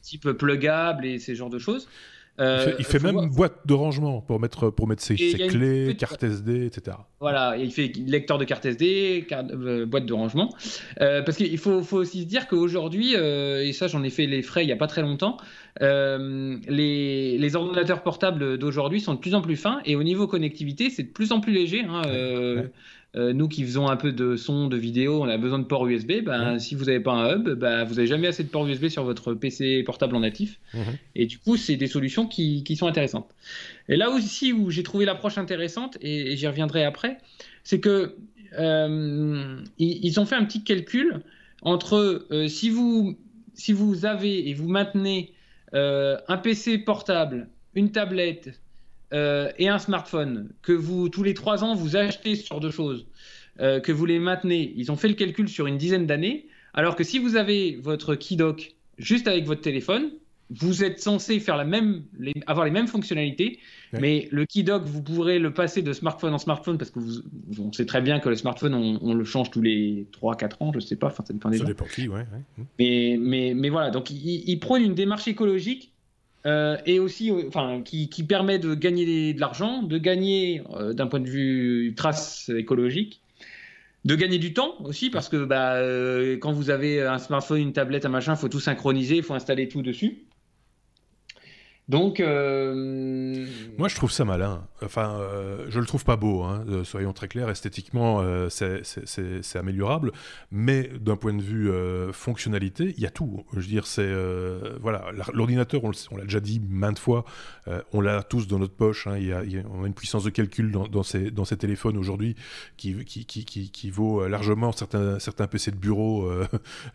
type plugable et ces genres de choses. Il fait même boîte de rangement pour mettre ses clés, carte SD, etc. Voilà, il fait lecteur de carte SD, boîte de rangement. Parce qu'il faut aussi se dire qu'aujourd'hui, et ça j'en ai fait les frais il n'y a pas très longtemps, les ordinateurs portables d'aujourd'hui sont de plus en plus fins, et au niveau connectivité, c'est de plus en plus léger. Nous qui faisons un peu de son, de vidéo, on a besoin de ports USB. Si vous n'avez pas un hub, vous n'avez jamais assez de ports USB sur votre PC portable en natif. Et du coup, c'est des solutions qui sont intéressantes. Et là aussi où j'ai trouvé l'approche intéressante, et j'y reviendrai après, c'est que ils ont fait un petit calcul entre si vous avez et vous maintenez un PC portable, une tablette et un smartphone, que vous, tous les 3 ans, vous achetez ce genre de choses, que vous les maintenez, ils ont fait le calcul sur une dizaine d'années, alors que si vous avez votre Keydoc juste avec votre téléphone, vous êtes censé faire avoir les mêmes fonctionnalités, mais le Keydoc, vous pourrez le passer de smartphone en smartphone, parce que on sait très bien que le smartphone, on le change tous les 3-4 ans, je sais pas, ça dépend des gens. Ça dépend qui, Mais voilà, donc ils prônent une démarche écologique, et aussi qui permet de gagner de l'argent, de gagner d'un point de vue trace écologique, de gagner du temps aussi, parce que quand vous avez un smartphone, une tablette, un machin, il faut tout synchroniser, il faut installer tout dessus. Donc, Moi, je trouve ça malin. Enfin, je le trouve pas beau, hein, soyons très clairs. Esthétiquement, c'est améliorable, mais d'un point de vue fonctionnalité, il y a tout. Je veux dire, voilà, l'ordinateur, on l'a déjà dit maintes fois, on l'a tous dans notre poche. Hein, on a une puissance de calcul dans ces téléphones aujourd'hui qui vaut largement certains PC de bureau,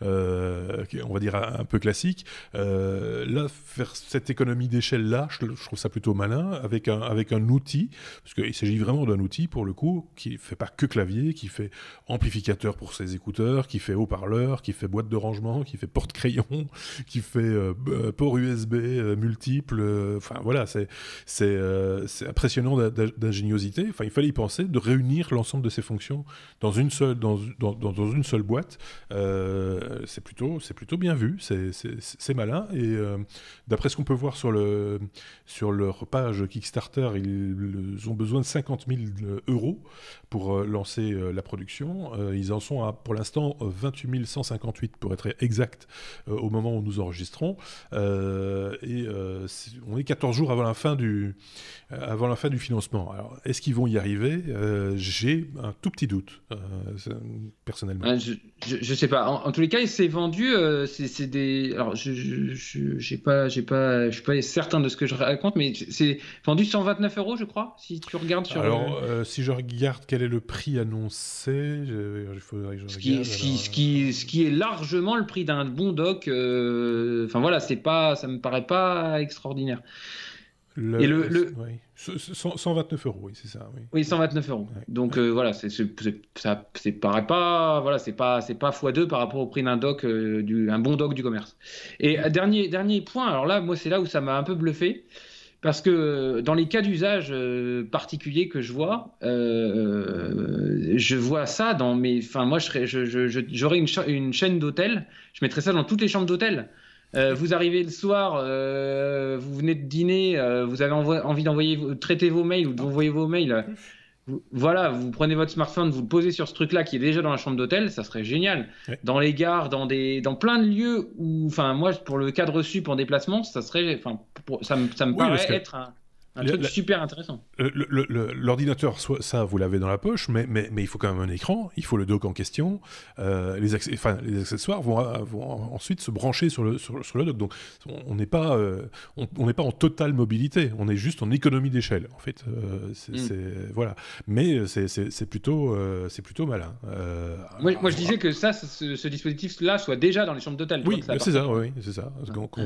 on va dire un peu classiques. Là, faire cette économie d'échelle là, je trouve ça plutôt malin avec un outil, parce qu'il s'agit vraiment d'un outil pour le coup qui fait pas que clavier, qui fait amplificateur pour ses écouteurs, qui fait haut-parleur, qui fait boîte de rangement, qui fait porte-crayon, qui fait port USB multiple. Enfin voilà, c'est impressionnant d'ingéniosité. Enfin, il fallait y penser de réunir l'ensemble de ces fonctions dans une seule boîte. C'est plutôt bien vu, c'est malin et d'après ce qu'on peut voir sur leur page Kickstarter, ils ont besoin de 50 000 € pour lancer la production. Ils en sont à, pour l'instant, 28 158 pour être exact au moment où nous enregistrons. On est 14 jours avant la fin du financement. Alors, est-ce qu'ils vont y arriver? J'ai un tout petit doute, personnellement. Je sais pas. En tous les cas, il s'est vendu. C'est des. Alors, je suis pas certain de ce que je raconte, mais c'est vendu 129 €, je crois. Si tu regardes sur. Alors, si je regarde quel est le prix annoncé, il faudrait que je regarde. Ce qui est largement le prix d'un bon dock. Enfin voilà, ça me paraît pas extraordinaire. Oui. 129 €, oui, c'est ça. Oui, 129 €. Ouais. Donc voilà, ça paraît pas, voilà, c'est pas x2 par rapport au prix d'un dock, un bon dock du commerce. Et dernier point, alors là, moi, c'est là où ça m'a un peu bluffé. Parce que dans les cas d'usage particuliers que je vois ça dans mes. Enfin, moi, j'aurais une chaîne d'hôtel. Je mettrais ça dans toutes les chambres d'hôtel. Vous arrivez le soir, vous venez de dîner, vous avez envie traiter vos mails ou d'envoyer vos mails. Vous prenez votre smartphone, vous le posez sur ce truc-là qui est déjà dans la chambre d'hôtel, ça serait génial. Ouais. Dans les gares, dans plein de lieux où, enfin, moi, pour le cadre sup en déplacement, ça serait, enfin, ça me paraît être un truc super intéressant. L'ordinateur, ça, vous l'avez dans la poche, mais il faut quand même un écran, il faut le dock en question. Les accessoires vont ensuite se brancher sur le dock. Donc, on n'est pas en totale mobilité, on est juste en économie d'échelle, en fait. Voilà. Mais c'est plutôt malin. Moi, je disais que ce dispositif-là soit déjà dans les chambres d'hôtel. Oui, c'est ça.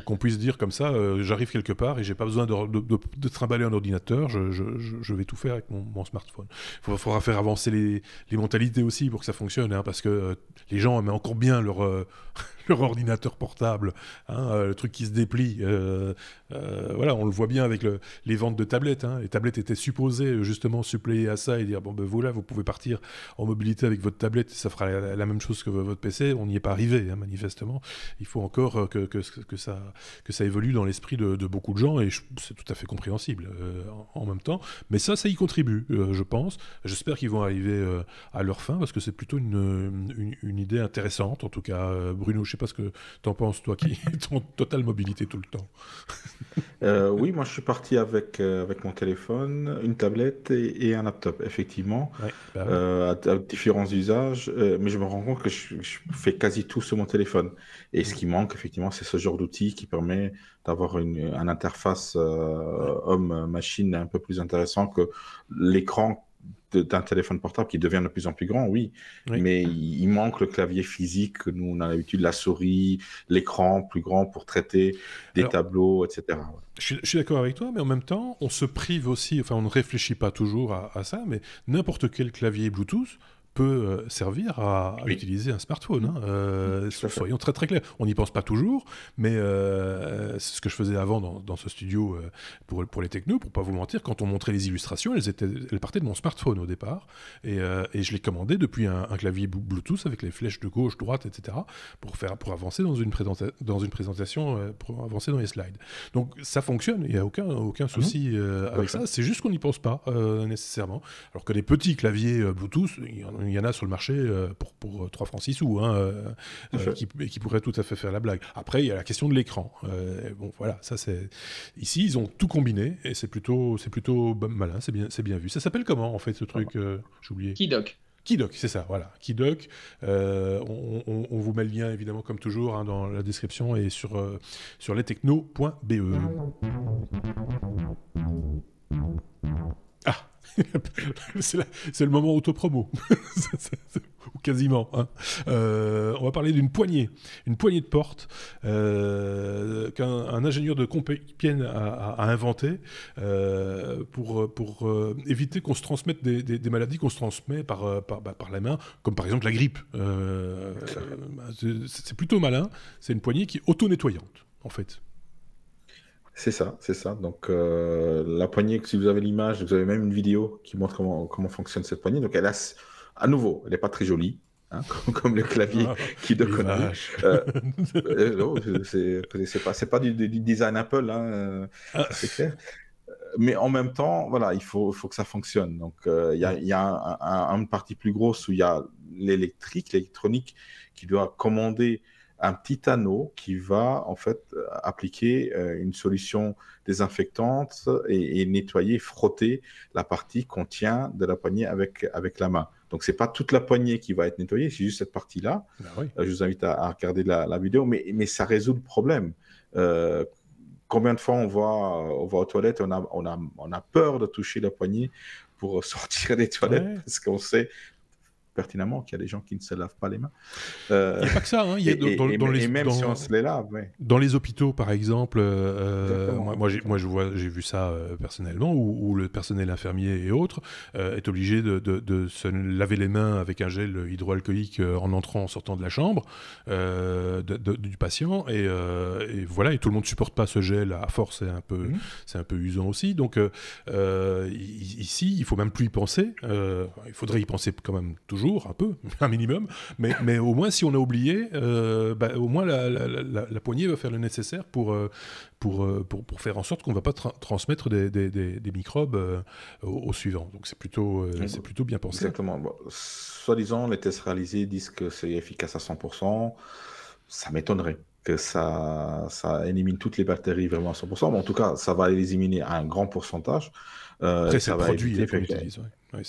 Qu'on puisse dire comme ça, j'arrive quelque part et j'ai pas besoin de trimballer un ordinateur, je vais tout faire avec mon smartphone. Il faudra faire avancer les mentalités aussi pour que ça fonctionne, hein, parce que les gens aiment encore bien leur ordinateur portable, hein, le truc qui se déplie. Voilà, on le voit bien avec les ventes de tablettes. Hein. Les tablettes étaient supposées justement suppléer à ça et dire voilà, vous pouvez partir en mobilité avec votre tablette, ça fera la même chose que votre PC. On n'y est pas arrivé, hein, manifestement. Il faut encore que ça évolue dans l'esprit de beaucoup de gens et c'est tout à fait compréhensible en même temps. Mais ça y contribue, je pense. J'espère qu'ils vont arriver à leur fin parce que c'est plutôt une idée intéressante, en tout cas. Bruno, je sais pas ce que t'en penses, toi qui es en totale mobilité tout le temps. Oui, moi je suis parti avec mon téléphone, une tablette et un laptop, effectivement, ouais, à différents usages, mais je me rends compte que je fais quasi tout sur mon téléphone. Et ce qui manque, effectivement, c'est ce genre d'outil qui permet d'avoir une interface homme-machine un peu plus intéressant que l'écran d'un téléphone portable qui devient de plus en plus grand, oui. Mais il manque le clavier physique, que nous on a l'habitude, la souris, l'écran plus grand pour traiter des tableaux, etc. Je suis d'accord avec toi, mais en même temps, on se prive aussi, enfin on ne réfléchit pas toujours à ça, mais n'importe quel clavier Bluetooth peut servir à utiliser un smartphone. Hein. Soyons très très clairs. On n'y pense pas toujours, mais c'est ce que je faisais avant dans ce studio pour les technos, pour pas vous mentir. Quand on montrait les illustrations, elles partaient de mon smartphone au départ, et je les commandais depuis un clavier Bluetooth avec les flèches de gauche, droite, etc. pour avancer dans une présentation, pour avancer dans les slides. Donc ça fonctionne, il n'y a aucun souci avec ça. C'est juste qu'on n'y pense pas nécessairement. Alors que les petits claviers Bluetooth, il y en Il y en a sur le marché pour 3 francs 6 sous, hein, qui pourraient tout à fait faire la blague. Après, il y a la question de l'écran. Bon, voilà, ça c'est... Ici, ils ont tout combiné et c'est plutôt malin, c'est bien vu. Ça s'appelle comment, en fait, ce truc j'ai oublié. Keydock, c'est ça, voilà. Keydock, on vous met le lien, évidemment, comme toujours, hein, dans la description et sur lestechno.be. Ah c'est le moment autopromo. Ou quasiment. Hein. On va parler d'une poignée de porte qu'un ingénieur de Compiègne a inventé pour éviter qu'on se transmette des maladies qu'on se transmet par la main, comme par exemple la grippe. C'est plutôt malin. C'est une poignée qui est auto-nettoyante, en fait. C'est ça. Donc, la poignée, si vous avez l'image, vous avez même une vidéo qui montre comment fonctionne cette poignée. Donc, à nouveau, elle n'est pas très jolie, hein, comme le clavier qui de conneries. Non, c'est pas du design Apple, hein, c'est clair. Mais en même temps, voilà, il faut que ça fonctionne. Donc, il y a une partie plus grosse où il y a l'électronique qui doit commander un petit anneau qui va en fait appliquer une solution désinfectante et nettoyer, frotter la partie qu'on tient de la poignée avec la main. Donc c'est pas toute la poignée qui va être nettoyée, c'est juste cette partie-là. Oui. Je vous invite à regarder la vidéo, mais ça résout le problème. Combien de fois on va aux toilettes, on a peur de toucher la poignée pour sortir des toilettes parce qu'on sait pertinemment qu'il y a des gens qui ne se lavent pas les mains. Il n'y a pas que ça. Hein. Si on se les lave, dans les hôpitaux, par exemple, moi j'ai vu ça personnellement, où le personnel infirmier et autres est obligé de se laver les mains avec un gel hydroalcoolique en entrant, en sortant de la chambre du patient. Et voilà, et tout le monde ne supporte pas ce gel. À force, c'est un peu usant aussi. Donc ici, il ne faut même plus y penser. Il faudrait y penser quand même toujours. Un peu, un minimum, mais au moins si on a oublié, au moins la poignée va faire le nécessaire pour faire en sorte qu'on ne va pas transmettre des microbes au suivant. Donc c'est plutôt bien pensé. Exactement. Bon, soi-disant, les tests réalisés disent que c'est efficace à 100%. Ça m'étonnerait que ça élimine toutes les bactéries vraiment à 100%, mais en tout cas, ça va éliminer un grand pourcentage. Après, c'est le produit qu'on utilise. Oui,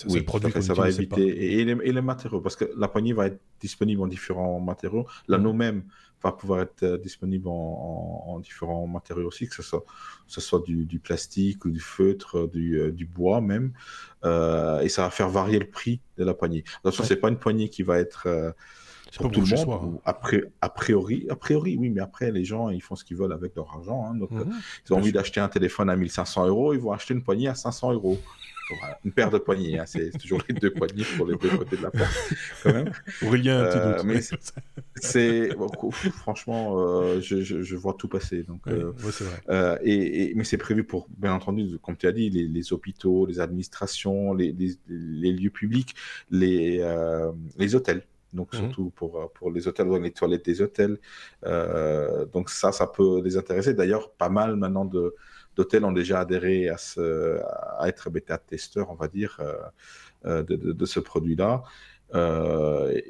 ça va éviter. Et les matériaux, parce que la poignée va être disponible en différents matériaux. L'anneau même va pouvoir être disponible en différents matériaux aussi, que ce soit du plastique ou du feutre, du bois même. Et ça va faire varier le prix de la poignée. Attention, c'est pas une poignée qui va être... pour tout le monde, a priori, oui, mais après, les gens, ils font ce qu'ils veulent avec leur argent. Hein, donc, ils ont envie d'acheter un téléphone à 1 500 €, ils vont acheter une poignée à 500 €. Voilà, une paire de poignées, hein, c'est toujours les deux poignées pour les deux côtés de la porte, quand même. Aurélien, un petit doute. Mais franchement, je vois tout passer. Donc, c'est vrai. Mais c'est prévu pour, bien entendu, comme tu as dit, les hôpitaux, les administrations, les lieux publics, les hôtels. Donc, surtout pour les hôtels, les toilettes des hôtels. Donc, ça peut les intéresser. D'ailleurs, pas mal maintenant d'hôtels ont déjà adhéré à être bêta-testeurs, on va dire, de ce produit-là,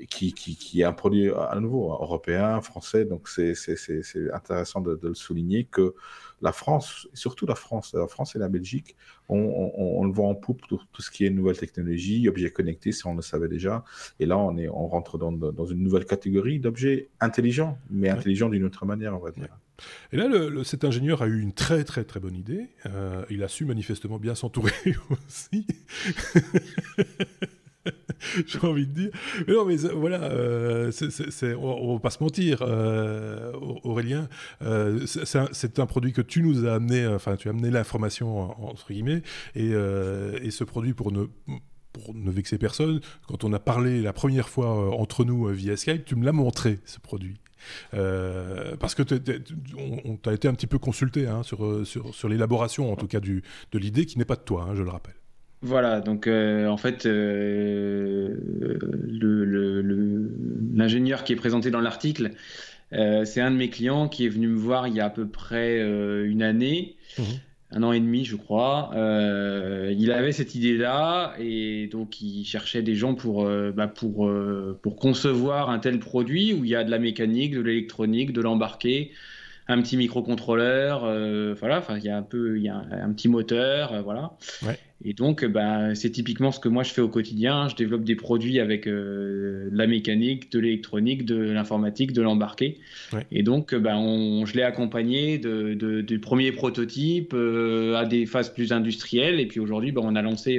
qui est un produit à nouveau européen, français. Donc, c'est intéressant de le souligner que la France, surtout la France et la Belgique, on le voit en poupe tout ce qui est nouvelles technologies, objets connectés, ça on le savait déjà. Et là, on rentre dans une nouvelle catégorie d'objets intelligents, mais intelligents d'une autre manière, on va dire. Et là, cet ingénieur a eu une très très très bonne idée. Il a su manifestement bien s'entourer aussi. J'ai envie de dire. Mais non, mais voilà, on va pas se mentir, Aurélien. C'est un produit que tu nous as amené, enfin, tu as amené l'information, entre guillemets, et ce produit, pour ne vexer personne, quand on a parlé la première fois entre nous via Skype, tu me l'as montré, ce produit. Parce que on t'a été un petit peu consulté sur l'élaboration, en tout cas, de l'idée qui n'est pas de toi, hein, je le rappelle. Voilà, donc en fait, l'ingénieur qui est présenté dans l'article, c'est un de mes clients qui est venu me voir il y a à peu près une année, 1 an et demi, je crois. Il avait cette idée-là et donc il cherchait des gens pour concevoir un tel produit où il y a de la mécanique, de l'électronique, de l'embarqué, un petit microcontrôleur, voilà, il y a un petit moteur, voilà. Ouais. Et donc, c'est typiquement ce que moi je fais au quotidien. Je développe des produits avec de la mécanique, de l'électronique, de l'informatique, de l'embarqué. Ouais. Et donc, je l'ai accompagné du premier prototype à des phases plus industrielles. Et puis aujourd'hui, on a lancé,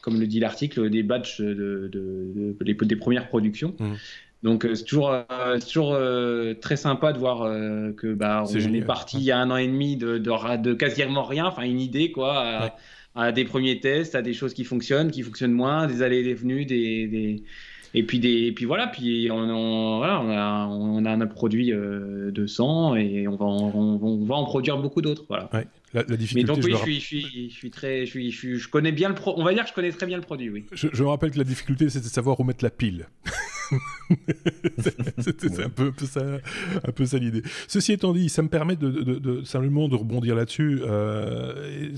comme le dit l'article, des batchs des premières productions. Mmh. Donc c'est toujours très sympa de voir que on est parti il y a 1 an et demi de quasiment rien, enfin une idée quoi, à des premiers tests, à des choses qui fonctionnent moins, des allées et des venues, et puis voilà, puis on a un produit 200 et on va en produire beaucoup d'autres, voilà. Ouais. La difficulté, mais donc oui, je connais bien on va dire que je connais très bien le produit, oui. Je me rappelle que la difficulté, c'était de savoir où mettre la pile. C'est un peu ça l'idée. Ceci étant dit, ça me permet simplement de rebondir là-dessus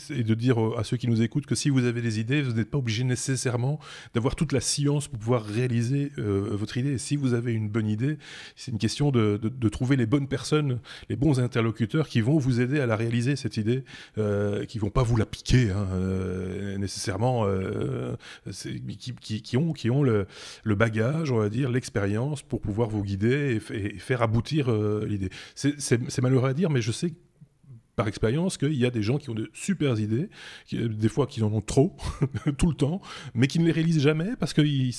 et de dire à ceux qui nous écoutent que si vous avez des idées, vous n'êtes pas obligé nécessairement d'avoir toute la science pour pouvoir réaliser votre idée. Et si vous avez une bonne idée, c'est une question de trouver les bonnes personnes, les bons interlocuteurs qui vont vous aider à la réaliser, cette idée, qui vont pas vous la piquer nécessairement, qui ont le bagage, on va dire, l'expérience pour pouvoir vous guider et faire aboutir l'idée. C'est malheureux à dire, mais je sais par expérience qu'il y a des gens qui ont de super idées, des fois qu'ils en ont trop, tout le temps, mais qui ne les réalisent jamais parce qu'ils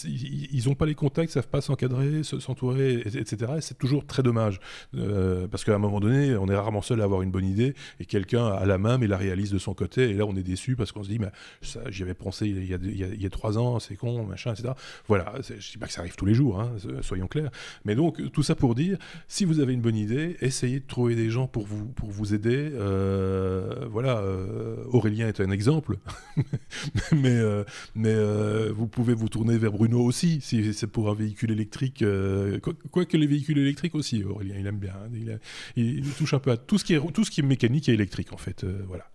n'ont pas les contacts, ne savent pas s'encadrer, s'entourer, etc. Et c'est toujours très dommage. Parce qu'à un moment donné, on est rarement seul à avoir une bonne idée et quelqu'un a la main mais la réalise de son côté. Et là, on est déçu parce qu'on se dit, mais ça, j'y avais pensé il y a 3 ans, c'est con, machin, etc. Voilà, je ne dis pas que ça arrive tous les jours, hein, soyons clairs. Mais donc, tout ça pour dire, si vous avez une bonne idée, essayez de trouver des gens pour vous aider. Voilà, Aurélien est un exemple, mais vous pouvez vous tourner vers Bruno aussi, si c'est pour un véhicule électrique, quoique les véhicules électriques aussi, Aurélien, il aime bien, hein, il touche un peu à tout ce qui est mécanique et électrique, en fait, voilà.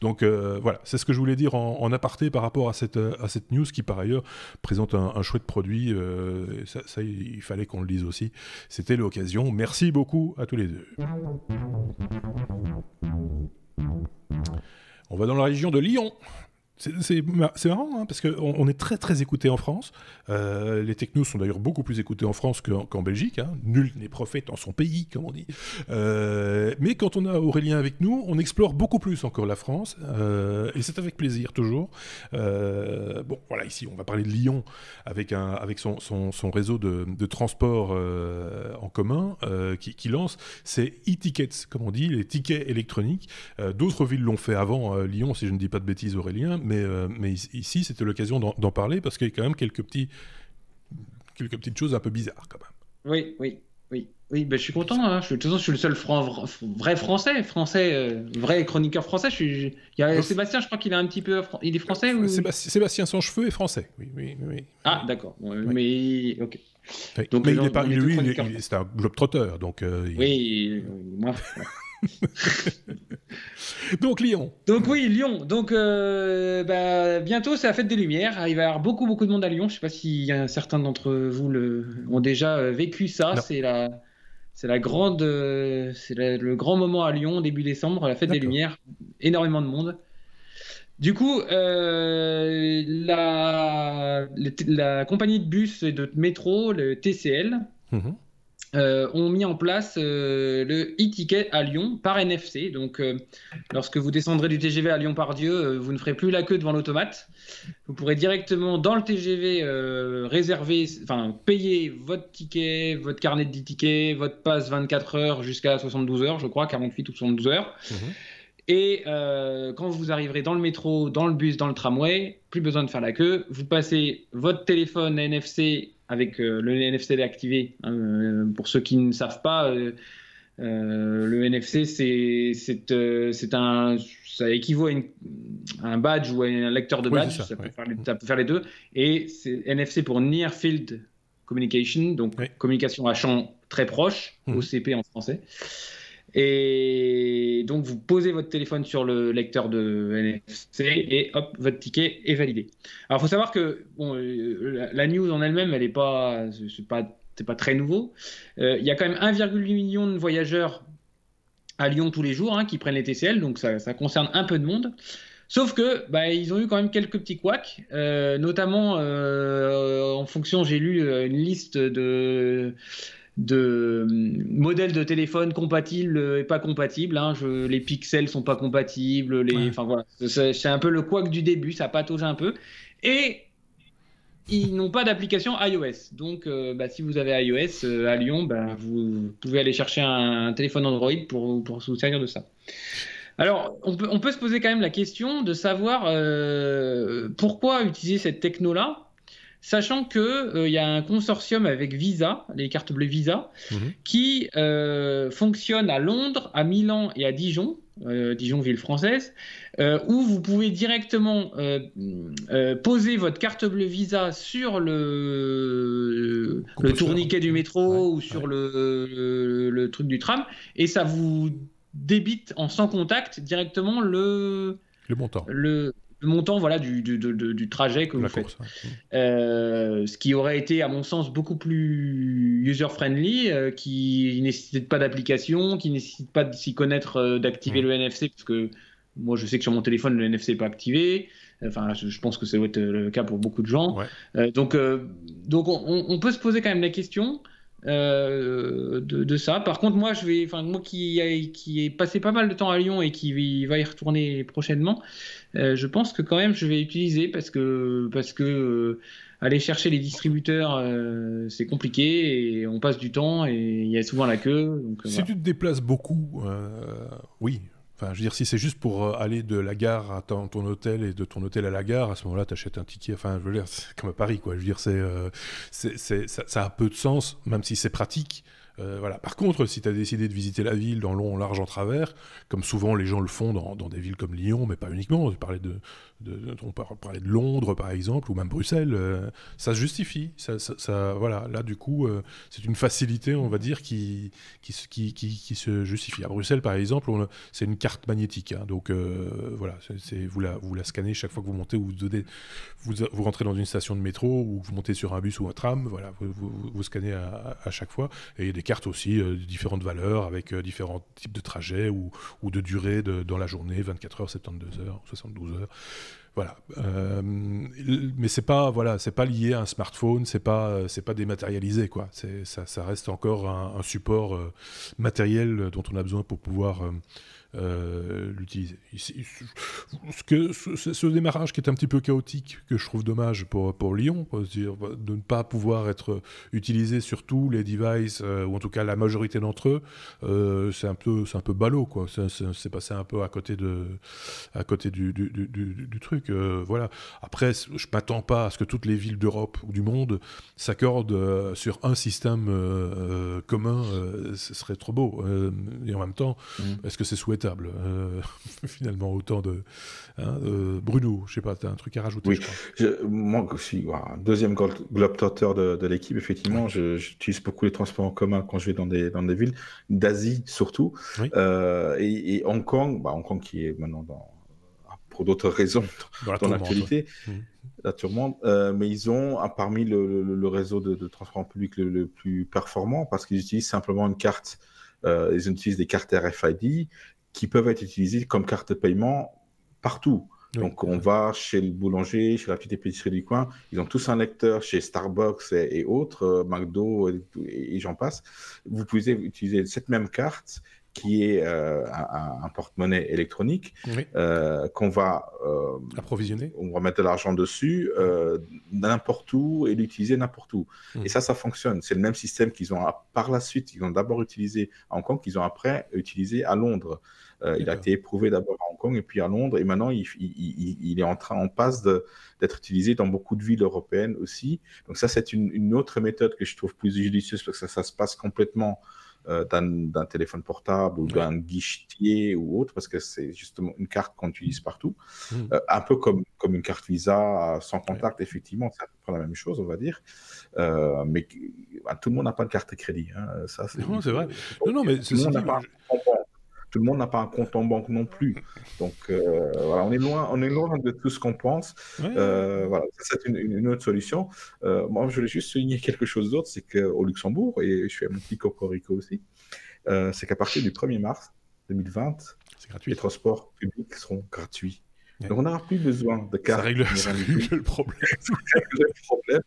Donc, voilà, c'est ce que je voulais dire en aparté par rapport à cette news qui, par ailleurs, présente un chouette produit, ça, il fallait qu'on le dise aussi, c'était l'occasion. Merci beaucoup à tous les deux. On va dans la région de Lyon. C'est marrant, hein, parce qu'on est très très écouté en France. Les technos sont d'ailleurs beaucoup plus écoutés en France qu'en Belgique. Hein. Nul n'est prophète en son pays, comme on dit. Mais quand on a Aurélien avec nous, on explore beaucoup plus encore la France. Et c'est avec plaisir, toujours. Bon, voilà, ici, on va parler de Lyon avec son réseau de transport en commun qui lance ses e-tickets, comme on dit, les tickets électroniques. D'autres villes l'ont fait avant Lyon, si je ne dis pas de bêtises, Aurélien. Mais ici, c'était l'occasion d'en parler parce qu'il y a quand même quelques petites choses un peu bizarres, quand même. Oui, je suis content. Hein. De toute façon, je suis le seul vrai français, vrai chroniqueur français. Il y a Sébastien, je crois qu'il est un petit peu, il est français ou... Sébastien sans cheveux est français. Oui. Ah, d'accord. Mais ok. Oui. Donc, mais c'est un globe-trotteur, donc. Oui, moi. Donc Lyon. Donc oui, Lyon. Donc bientôt c'est la fête des Lumières. Il va y avoir beaucoup de monde à Lyon. Je ne sais pas si certains d'entre vous ont déjà vécu ça. Non. C'est le grand moment à Lyon début décembre, la fête des Lumières. Énormément de monde. Du coup, la compagnie de bus et de métro, le TCL. Ont mis en place le e-ticket à Lyon par NFC. Donc, lorsque vous descendrez du TGV à Lyon-Part-Dieu, vous ne ferez plus la queue devant l'automate. Vous pourrez directement dans le TGV payer votre ticket, votre carnet de 10 tickets, votre passe 24 heures jusqu'à 72 heures, je crois, 48 ou 72 heures. Et quand vous arriverez dans le métro, dans le bus, dans le tramway, plus besoin de faire la queue. Vous passez votre téléphone NFC avec le NFC déactivé. Pour ceux qui ne savent pas, le NFC, ça équivaut à un badge ou à un lecteur de badge. Ça peut faire les deux. Et c'est NFC pour Near Field Communication, donc communication à champ très proche, OCP en français. Et donc, vous posez votre téléphone sur le lecteur de NFC et hop, votre ticket est validé. Alors, il faut savoir que bon, la news en elle-même, elle n'est pas, c'est pas très nouveau. Il y a quand même 1,8 million de voyageurs à Lyon tous les jours qui prennent les TCL, donc ça concerne un peu de monde. Sauf que ils ont eu quand même quelques petits couacs, notamment en fonction, j'ai lu une liste de modèles de téléphone compatibles et pas compatibles. Les pixels sont pas compatibles. Enfin voilà, c'est un peu le couac du début, ça patauge un peu. Et ils n'ont pas d'application iOS. Donc, si vous avez iOS à Lyon, vous pouvez aller chercher un téléphone Android pour vous servir de ça. Alors, on peut se poser quand même la question de savoir pourquoi utiliser cette techno-là, sachant qu'il y a un consortium avec Visa, les cartes bleues Visa, qui fonctionne à Londres, à Milan et à Dijon, Dijon, ville française, où vous pouvez directement poser votre carte bleue Visa sur le tourniquet du métro ou sur le truc du tram, et ça vous débite en sans contact directement le montant. Le montant voilà, du trajet que vous faites. Ce qui aurait été, à mon sens, beaucoup plus user-friendly, qui ne nécessite pas d'application, qui ne nécessite pas de s'y connaître, d'activer le NFC, parce que moi, je sais que sur mon téléphone, le NFC n'est pas activé. Enfin, je pense que ça doit être le cas pour beaucoup de gens. Donc on peut se poser quand même la question de ça. Par contre, moi qui ai passé pas mal de temps à Lyon et qui va y retourner prochainement, je pense que quand même je vais utiliser parce que aller chercher les distributeurs, c'est compliqué et on passe du temps et il y a souvent la queue. Donc, si tu te déplaces beaucoup, oui. Enfin, je veux dire, si c'est juste pour aller de la gare à ton hôtel et de ton hôtel à la gare, à ce moment-là, tu achètes un ticket. Enfin, je veux dire, c'est comme à Paris, quoi. Je veux dire, ça a peu de sens, même si c'est pratique. Voilà. Par contre, si tu as décidé de visiter la ville dans long, large, en travers, comme souvent les gens le font dans des villes comme Lyon, mais pas uniquement, on parlait de Londres, par exemple, ou même Bruxelles, ça se justifie. Voilà. Là, du coup, c'est une facilité, on va dire, qui se justifie. À Bruxelles, par exemple, c'est une carte magnétique. Donc, voilà, vous la scannez chaque fois que vous montez ou vous rentrez dans une station de métro ou vous montez sur un bus ou un tram. Voilà, vous scannez à chaque fois. Et il y a des cartes aussi de différentes valeurs avec différents types de trajets ou de durée dans la journée, 24 heures, 72 heures, 72 heures. Voilà, mais c'est pas lié à un smartphone, c'est pas dématérialisé, quoi. Ça reste encore un support matériel dont on a besoin pour pouvoir l'utiliser. Ce démarrage qui est un petit peu chaotique, que je trouve dommage pour Lyon, dire, de ne pas pouvoir être utilisé sur tous les devices, ou en tout cas la majorité d'entre eux, c'est un peu ballot, quoi. C'est passé un peu à côté du truc. Voilà. Après, je m'attends pas à ce que toutes les villes d'Europe ou du monde s'accordent sur un système commun. Ce serait trop beau. Et en même temps, est-ce que c'est souhaitable finalement, autant de... Bruno, je sais pas, tu as un truc à rajouter? Oui, moi aussi, voilà, deuxième globetrotter de l'équipe, effectivement, j'utilise beaucoup les transports en commun quand je vais dans des villes, d'Asie surtout, et Hong Kong, Hong Kong qui est maintenant pour d'autres raisons dans l'actualité, la tourmente, mais ils ont parmi le réseau de transport en public le plus performant parce qu'ils utilisent simplement une carte, ils utilisent des cartes RFID qui peuvent être utilisées comme carte de paiement partout. Donc, on va chez le boulanger, chez la petite épicerie du coin, ils ont tous un lecteur chez Starbucks et autres, McDo et j'en passe. Vous pouvez utiliser cette même carte qui est un porte-monnaie électronique qu'on va approvisionner. On va mettre de l'argent dessus n'importe où et l'utiliser n'importe où. Et ça fonctionne. C'est le même système qu'ils ont par la suite. Ils ont d'abord utilisé à Hong Kong, qu'ils ont après utilisé à Londres. Il a été éprouvé d'abord à Hong Kong et puis à Londres. Et maintenant, il est en passe d'être utilisé dans beaucoup de villes européennes aussi. Donc ça, c'est une autre méthode que je trouve plus judicieuse parce que ça se passe complètement d'un téléphone portable ou d'un guichetier ou autre, parce que c'est justement une carte qu'on utilise partout. Un peu comme une carte Visa sans contact, effectivement, c'est à peu près la même chose, on va dire. Mais tout le monde n'a pas de carte de crédit. Ça, non, c'est vrai. Non, mais tout le monde n'a pas un compte en banque. tout le monde n'a pas un compte en banque non plus. Donc voilà, on est loin de tout ce qu'on pense. Ouais. Voilà, ça, c'est une autre solution. Moi, je voulais juste souligner quelque chose d'autre, c'est qu'au Luxembourg, et je fais mon petit cocorico aussi, c'est qu'à partir du 1er mars 2020, C'est gratuit. les transports publics seront gratuits. Ouais. Donc on n'aura plus besoin de Ça carte. règle ni rien du tout. le problème. Ça règle le problème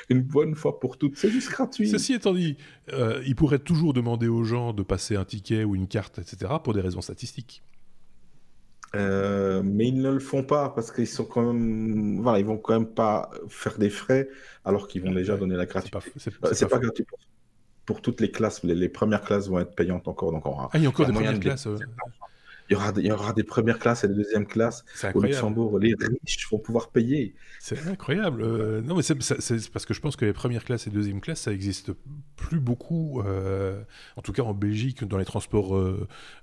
une bonne fois pour toutes. C'est juste gratuit. Ceci étant dit, ils pourraient toujours demander aux gens de passer un ticket ou une carte, etc., pour des raisons statistiques. Mais ils ne le font pas parce qu'ils sont quand même, voilà, ils vont quand même pas faire des frais alors qu'ils vont déjà Ouais, donner la c'est gratuité. pas, C'est pas faux. gratuit pour toutes les classes. Les premières classes vont être payantes encore. Donc Ah, il y a encore il y des a moyen premières de classes. il y aura des premières classes et des deuxièmes classes C'est au incroyable. Luxembourg. Les riches vont pouvoir payer. C'est incroyable. Non, mais c'est parce que je pense que les premières classes et deuxième classes, ça existe plus beaucoup. En tout cas, en Belgique, dans les transports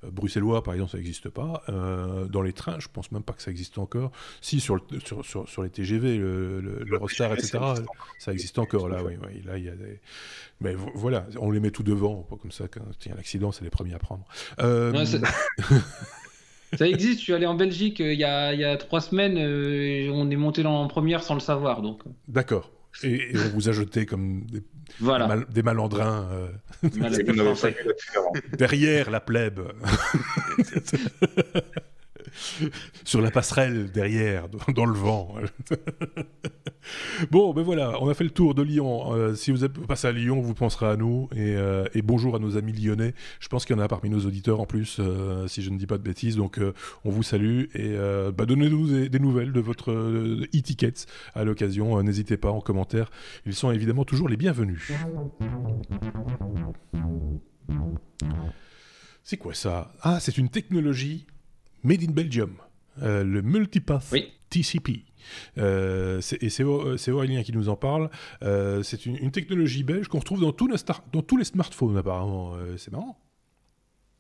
bruxellois, par exemple, ça n'existe pas. Dans les trains, je pense même pas que ça existe encore. Si, sur les TGV, l'Eurostar, TGV, etc., ça existe ça existe encore. Là, oui, là, il y a des... Mais voilà, on les met tout devant, pas comme ça, quand il y a un accident, c'est les premiers à prendre. Ouais, ça existe, je suis allé en Belgique il y a 3 semaines, on est monté en première sans le savoir. Donc. D'accord. Et on vous a jeté comme Voilà. des malandrins Voilà, Et vous n'avez pas français. vu la différence. derrière la plèbe. Sur la passerelle, derrière, dans le vent. Bon, ben voilà, on a fait le tour de Lyon. Si vous êtes passé à Lyon, vous penserez à nous. Et bonjour à nos amis lyonnais. Je pense qu'il y en a parmi nos auditeurs en plus, si je ne dis pas de bêtises. Donc, on vous salue. Et donnez-nous des nouvelles de votre e-ticket à l'occasion. N'hésitez pas en commentaire. Ils sont évidemment toujours les bienvenus. C'est quoi ça? Ah, c'est une technologie made in Belgium. Le Multipath Oui. TCP. C'est Aurélien qui nous en parle. C'est une technologie belge qu'on retrouve dans tous les smartphones apparemment. C'est marrant.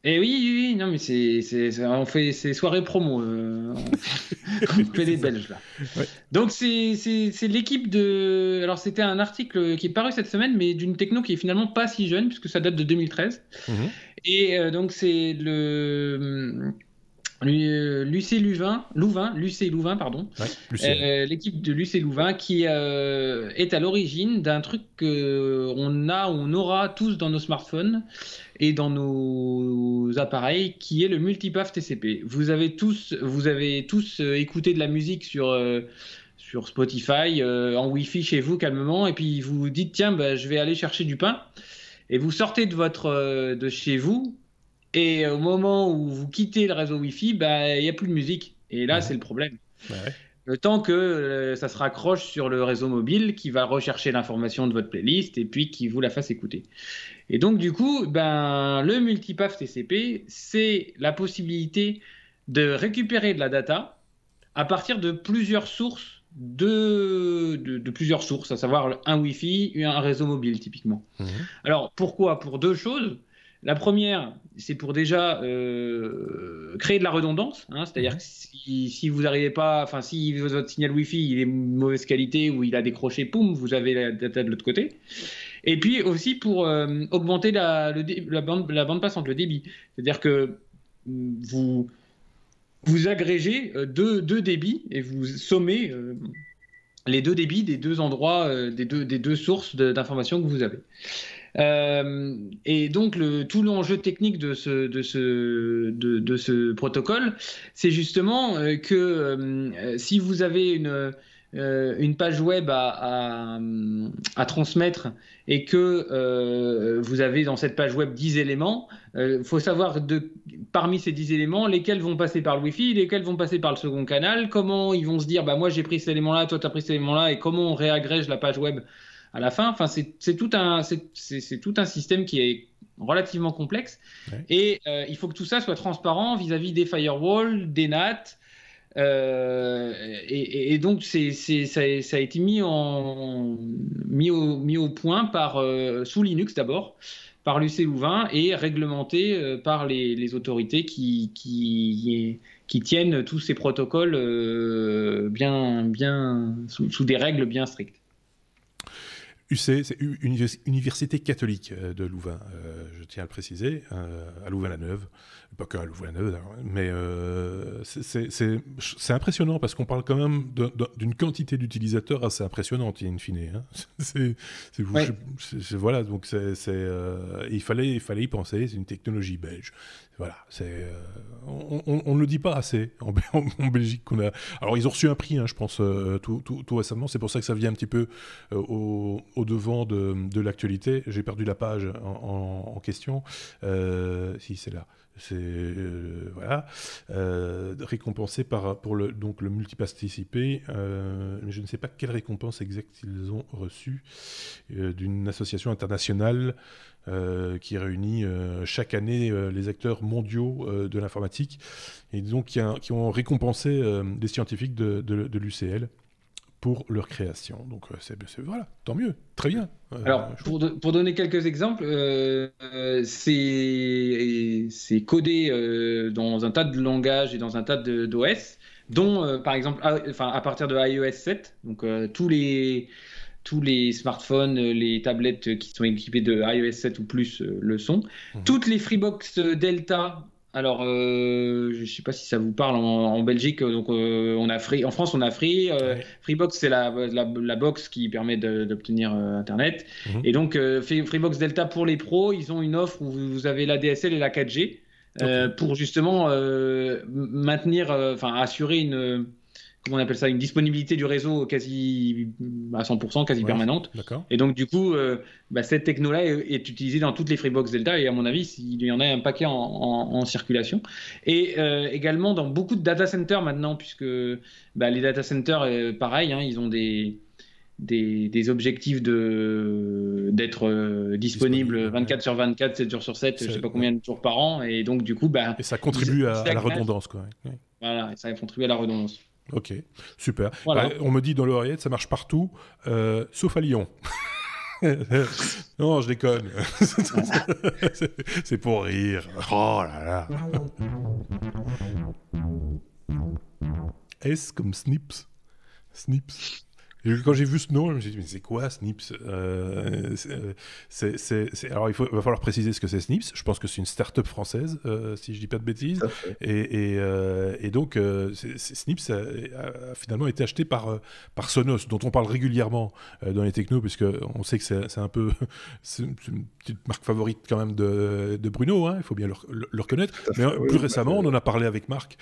Et oui, non, mais on fait ces soirées promo. On fait les Belges, là. Ouais. Donc, c'est l'équipe de... Alors, c'était un article qui est paru cette semaine, mais d'une techno qui est finalement pas si jeune, puisque ça date de 2013. Et donc, c'est Lucé Louvain, pardon. Ouais, l'équipe de Lucé Louvain qui est à l'origine d'un truc qu'on aura tous dans nos smartphones et dans nos appareils, qui est le Multipath TCP. Vous avez tous écouté de la musique sur Spotify, en Wi-Fi chez vous calmement, et puis vous vous dites tiens, je vais aller chercher du pain, et vous sortez de chez vous. Et au moment où vous quittez le réseau Wi-Fi, il n'y a plus de musique. Et là, c'est le problème. Ouais. Le temps que ça se raccroche sur le réseau mobile, qui va rechercher l'information de votre playlist et puis qui vous la fasse écouter. Et donc, du coup, le Multipath TCP, c'est la possibilité de récupérer de la data à partir de plusieurs sources, de plusieurs sources, à savoir un Wi-Fi et un réseau mobile, typiquement. Alors, pourquoi? Pour 2 choses. La première, c'est pour déjà créer de la redondance, hein, c'est-à-dire que si vous n'arrivez pas, enfin si votre signal Wi-Fi il est de mauvaise qualité ou il a décroché, poum, vous avez la data de l'autre côté. Et puis aussi pour augmenter la bande passante, le débit, c'est-à-dire que vous agrégez deux débits et vous sommez les 2 débits des 2 endroits, des deux sources d'informations que vous avez. Et donc tout l'enjeu technique de ce protocole, c'est justement que si vous avez une page web à transmettre et que vous avez dans cette page web 10 éléments, faut savoir parmi ces 10 éléments, lesquels vont passer par le Wi-Fi, lesquels vont passer par le second canal, comment ils vont se dire moi j'ai pris cet élément-là, toi tu as pris cet élément-là, et comment on réagrège la page web à la fin. Enfin, c'est tout un système qui est relativement complexe. Ouais. Et il faut que tout ça soit transparent vis-à-vis des firewalls, des NAT. Et donc, ça a été mis au point sous Linux d'abord, par Lucé Louvain, et réglementé par les autorités qui tiennent tous ces protocoles bien sous des règles bien strictes. UC, c'est Université catholique de Louvain, je tiens à le préciser, à Louvain-la-Neuve, pas que à Louvain-la-Neuve, mais c'est impressionnant parce qu'on parle quand même d'une quantité d'utilisateurs assez impressionnante, in fine. Hein. Voilà, donc il fallait y penser, c'est une technologie belge. Voilà, on ne le dit pas assez en Belgique qu'on a. Alors ils ont reçu un prix, hein, je pense, tout récemment. C'est pour ça que ça vient un petit peu au devant de l'actualité. J'ai perdu la page en question. Si c'est là. Voilà, récompensé pour le multiparticipé, mais je ne sais pas quelle récompense exacte ils ont reçue d'une association internationale qui réunit chaque année les acteurs mondiaux de l'informatique, et donc qui ont récompensé des scientifiques de l'UCL pour leur création. Donc voilà, tant mieux, très bien. Alors, pour donner quelques exemples, c'est codé dans un tas de langages et dans un tas d'OS, dont, par exemple, à partir de iOS 7, donc tous les smartphones, les tablettes qui sont équipées de iOS 7 ou plus le sont. Toutes les Freebox Delta. Alors, je ne sais pas si ça vous parle en Belgique. Donc, on a Free. En France, on a Free. Freebox, c'est la box qui permet d'obtenir Internet. Et donc, Freebox Delta pour les pros, ils ont une offre où vous avez la DSL et la 4G pour justement maintenir, assurer une. Comment on appelle ça, une disponibilité du réseau quasi à 100%, quasi permanente. Et donc, du coup, cette techno-là est utilisée dans toutes les Freebox Delta, et à mon avis, il y en a un paquet en circulation. Et également dans beaucoup de data centers maintenant, puisque les data centers, pareil, hein, ils ont des objectifs d'être disponibles 24 sur 24, 7 jours sur 7, je ne sais pas combien de jours par an. Et donc, du coup, et ça contribue à la redondance, quoi. Voilà, et ça contribue à la redondance. Ok, super. Voilà. On me dit dans l'oreillette, ça marche partout, sauf à Lyon. Non, je déconne. C'est pour rire. Oh là là. S comme Snips. Snips. Quand j'ai vu ce nom, je me suis dit, mais c'est quoi Snips? Alors, va falloir préciser ce que c'est Snips. Je pense que c'est une start-up française, si je dis pas de bêtises. Et donc, Snips a finalement été acheté par Sonos, dont on parle régulièrement dans les technos, puisqu'on sait que c'est un peu c'est une petite marque favorite quand même de Bruno, hein, il faut bien le reconnaître. Mais plus récemment, on en a parlé avec Marc,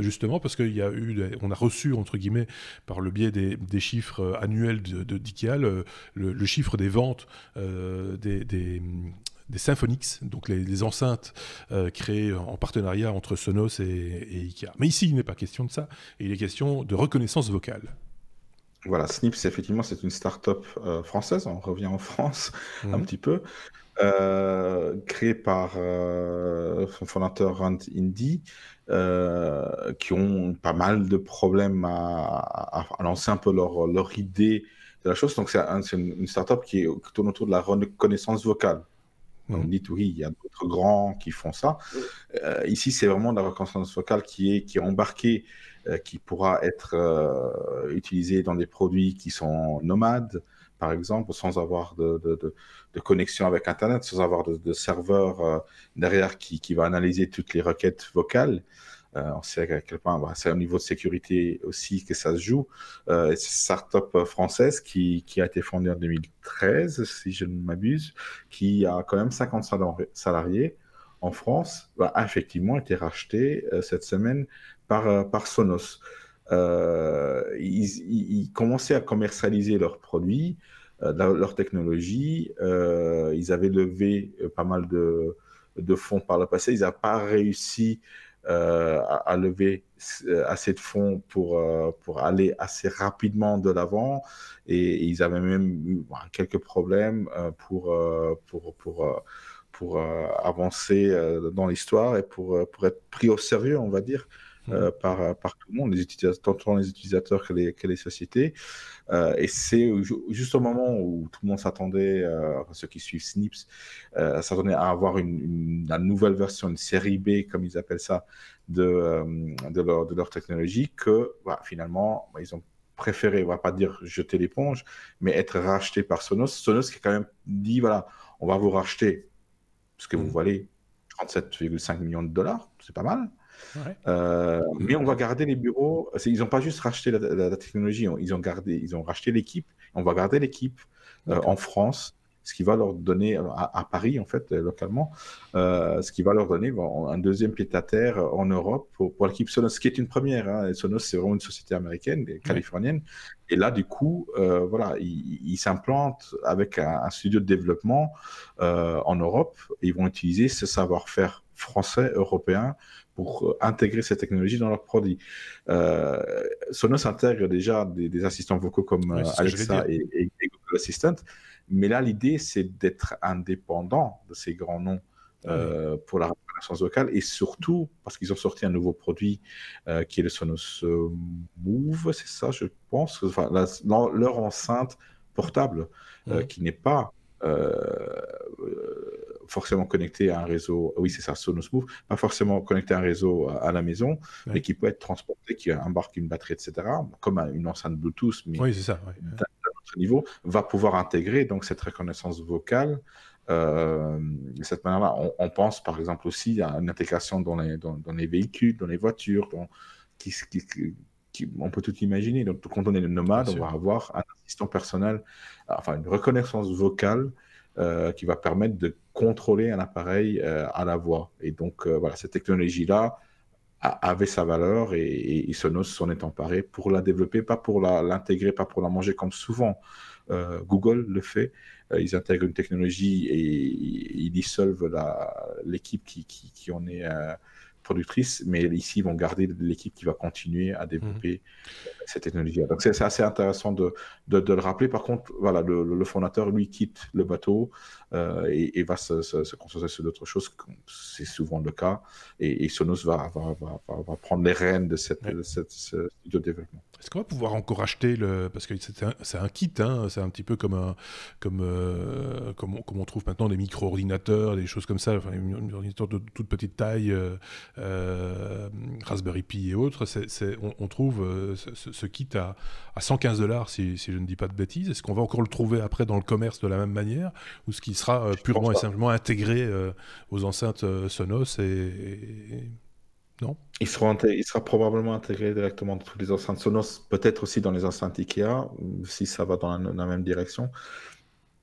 justement, parce qu'on a reçu, entre guillemets, par le biais des chiffres annuels d'IKEA, le chiffre des ventes des Symphonix, donc les enceintes créées en partenariat entre Sonos et IKEA. Mais ici, il n'est pas question de ça, il est question de reconnaissance vocale. Voilà, Snips, effectivement, c'est une start-up française, on revient en France un petit peu, créée par son fondateur Rand Indy, qui ont pas mal de problèmes à lancer un peu leur idée de la chose. Donc, c'est une startup qui tourne autour de la reconnaissance vocale. Donc, dites oui, il y a d'autres grands qui font ça. Ici, c'est vraiment de la reconnaissance vocale qui est embarquée, qui pourra être utilisée dans des produits qui sont nomades, par exemple, sans avoir de connexion avec Internet, sans avoir de serveur derrière qui va analyser toutes les requêtes vocales. On sait à quel point c'est au niveau de sécurité aussi que ça se joue. C'est une start-up française qui a été fondée en 2013, si je ne m'abuse, qui a quand même 50 salariés en France, a effectivement été rachetée cette semaine par Sonos. Ils commençaient à commercialiser leurs produits, leur technologie. Ils avaient levé pas mal de fonds par le passé. Ils n'ont pas réussi à lever assez de fonds pour aller assez rapidement de l'avant, et ils avaient même eu quelques problèmes pour avancer dans l'histoire et pour être pris au sérieux, on va dire, par tout le monde, tant les utilisateurs que les sociétés. Et c'est juste au moment où tout le monde s'attendait, ceux qui suivent Snips, s'attendaient à avoir la nouvelle version, une série B, comme ils appellent ça, de leur technologie, que finalement, ils ont préféré, on va pas dire jeter l'éponge, mais être racheté par Sonos. Sonos qui a quand même dit, voilà, on va vous racheter parce que vous valez 37,5 millions de dollars, c'est pas mal. Ouais. Mais on va garder les bureaux. Ils n'ont pas juste racheté la technologie, ils ont racheté l'équipe. On va garder l'équipe en France, ce qui va leur donner, à Paris en fait, localement, ce qui va leur donner un deuxième pied-à-terre en Europe pour l'équipe Sonos, ce qui est une première. Hein. Sonos, c'est vraiment une société américaine, californienne. Et là, du coup, voilà, ils s'implantent avec un studio de développement en Europe. Et ils vont utiliser ce savoir-faire français, européen, pour intégrer ces technologies dans leurs produits. Sonos intègre déjà des assistants vocaux comme Alexa et Google Assistant, mais là, l'idée, c'est d'être indépendant de ces grands noms pour la reconnaissance vocale, et surtout parce qu'ils ont sorti un nouveau produit qui est le Sonos Move, c'est ça, je pense, enfin, leur enceinte portable qui n'est pas forcément connecté à un réseau, oui c'est ça, Sonos Move, pas forcément connecté à un réseau à la maison, mais qui peut être transporté, qui embarque une batterie, etc., comme une enceinte Bluetooth, mais c'est ça, d'un autre niveau, va pouvoir intégrer donc cette reconnaissance vocale. De cette manière-là, on pense par exemple aussi à une intégration dans les véhicules, dans les voitures, on peut tout imaginer. Donc, quand on est nomade, on va avoir un assistant personnel, enfin une reconnaissance vocale qui va permettre de contrôler un appareil à la voix. Et donc, voilà, cette technologie-là avait sa valeur et Sonos s'en est emparé pour la développer, pas pour l'intégrer, pas pour la manger comme souvent Google le fait. Ils intègrent une technologie et ils dissolvent l'équipe qui en est productrice, mais ici, ils vont garder l'équipe qui va continuer à développer cette technologie. Donc, c'est assez intéressant de le rappeler. Par contre, voilà, le fondateur, lui, quitte le bateau et va se concentrer sur d'autres choses. C'est souvent le cas. Et Sonos va prendre les rênes de ce studio de développement. Est-ce qu'on va pouvoir encore acheter parce que c'est un kit, hein, c'est un petit peu comme on trouve maintenant des micro-ordinateurs, des choses comme ça, enfin, un ordinateur de toute petite taille, Raspberry Pi et autres. On trouve ce kit à $115 si je ne dis pas de bêtises. Est-ce qu'on va encore le trouver après dans le commerce de la même manière, ou ce qui sera purement et simplement intégré aux enceintes Sonos Non. Il sera probablement intégré directement dans toutes les enceintes Sonos, peut-être aussi dans les enceintes Ikea, si ça va dans la même direction.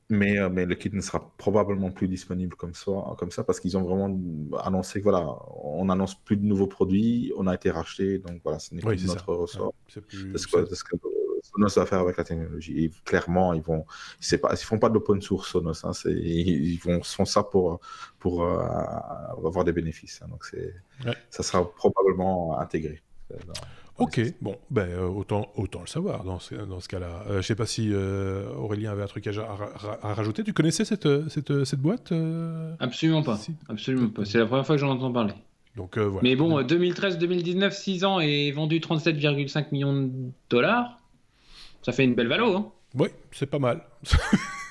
Mais le kit ne sera probablement plus disponible comme ça parce qu'ils ont vraiment annoncé que voilà, on n'annonce plus de nouveaux produits, on a été racheté, donc voilà, ce n'est plus notre ressort. C'est ce que Sonos va faire avec la technologie. Et clairement, ils font pas de l'open source Sonos, hein, ils font ça pour avoir des bénéfices. Hein, donc ça sera probablement intégré. Ok, bon, autant le savoir dans ce cas-là. Je ne sais pas si Aurélien avait un truc à rajouter. Tu connaissais cette boîte Absolument pas. Absolument pas. C'est la première fois que j'en entends parler. Donc, voilà. Mais bon, 2013-2019, 6 ans et vendu 37,5 millions de dollars, ça fait une belle valo. Hein. Oui, c'est pas mal.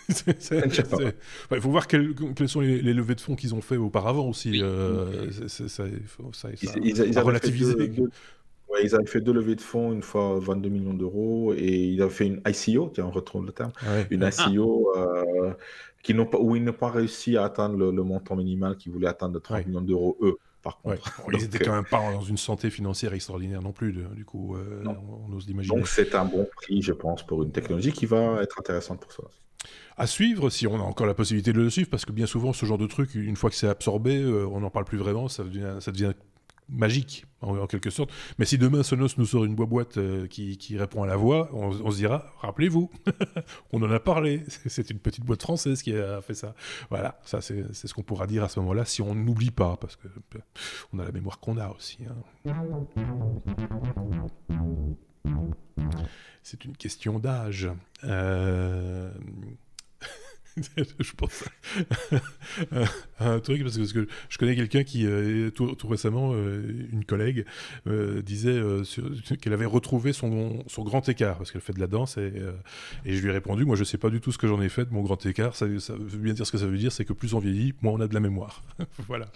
Il faut voir quelles sont les levées de fonds qu'ils ont fait auparavant aussi. Il faut relativiser. Ils avaient fait 2 levées de fonds, une fois 22 millions d'euros, et ils avaient fait une ICO, tiens, on retrouve le terme, une ICO où ils n'ont pas réussi à atteindre le montant minimal qu'ils voulaient atteindre de 30 millions d'euros, eux, par contre. Ils n'étaient quand même pas dans une santé financière extraordinaire non plus, du coup, on ose l'imaginer. Donc c'est un bon prix, je pense, pour une technologie qui va être intéressante pour ça. À suivre, si on a encore la possibilité de le suivre, parce que bien souvent, ce genre de truc, une fois que c'est absorbé, on n'en parle plus vraiment, ça devient magique, en quelque sorte. Mais si demain Sonos nous sort une boîte qui répond à la voix, on se dira, rappelez-vous, on en a parlé, c'est une petite boîte française qui a fait ça. Voilà, ça c'est ce qu'on pourra dire à ce moment-là, si on n'oublie pas, parce que on a la mémoire qu'on a aussi. Hein. C'est une question d'âge. Je pense à un truc, parce que je connais quelqu'un qui, tout récemment, une collègue, disait qu'elle avait retrouvé son grand écart, parce qu'elle fait de la danse, et je lui ai répondu, moi je sais pas du tout ce que j'en ai fait de mon grand écart, ça veut bien dire ce que ça veut dire, c'est que plus on vieillit, moins on a de la mémoire. Voilà.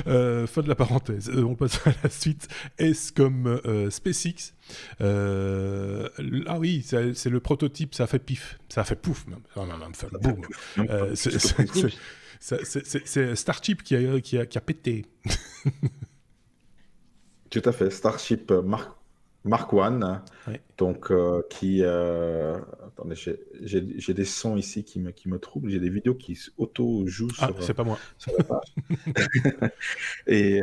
Fin de la parenthèse. On passe à la suite. S comme SpaceX. Ah oui, c'est le prototype, ça a fait pif, ça a fait pouf même, ça a même fait boum. C'est Starship qui a pété. Tout à fait, Starship Mark One, Ouais. donc qui... attendez, j'ai des sons ici qui me troublent, j'ai des vidéos qui auto-jouent Ah, c'est pas moi. sur la page. Et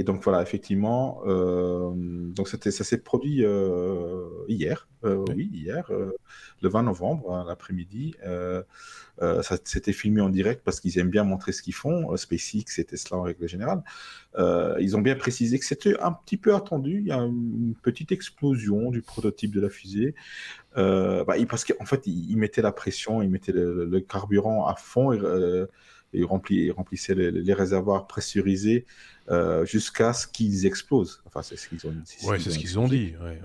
donc voilà, effectivement, donc ça s'est produit hier, oui, hier, le 20 novembre, hein, l'après-midi. Ça s'était filmé en direct parce qu'ils aiment bien montrer ce qu'ils font, SpaceX et Tesla en règle générale. Ils ont bien précisé que c'était un petit peu attendu. Il y a une petite explosion du prototype de la fusée. Parce qu'en fait, ils mettaient la pression, ils mettaient le carburant à fond et ils remplissaient les réservoirs pressurisés jusqu'à ce qu'ils explosent. Enfin, c'est ce qu'ils ont dit. Ouais, c'est ce qu'ils ont dit. Ouais.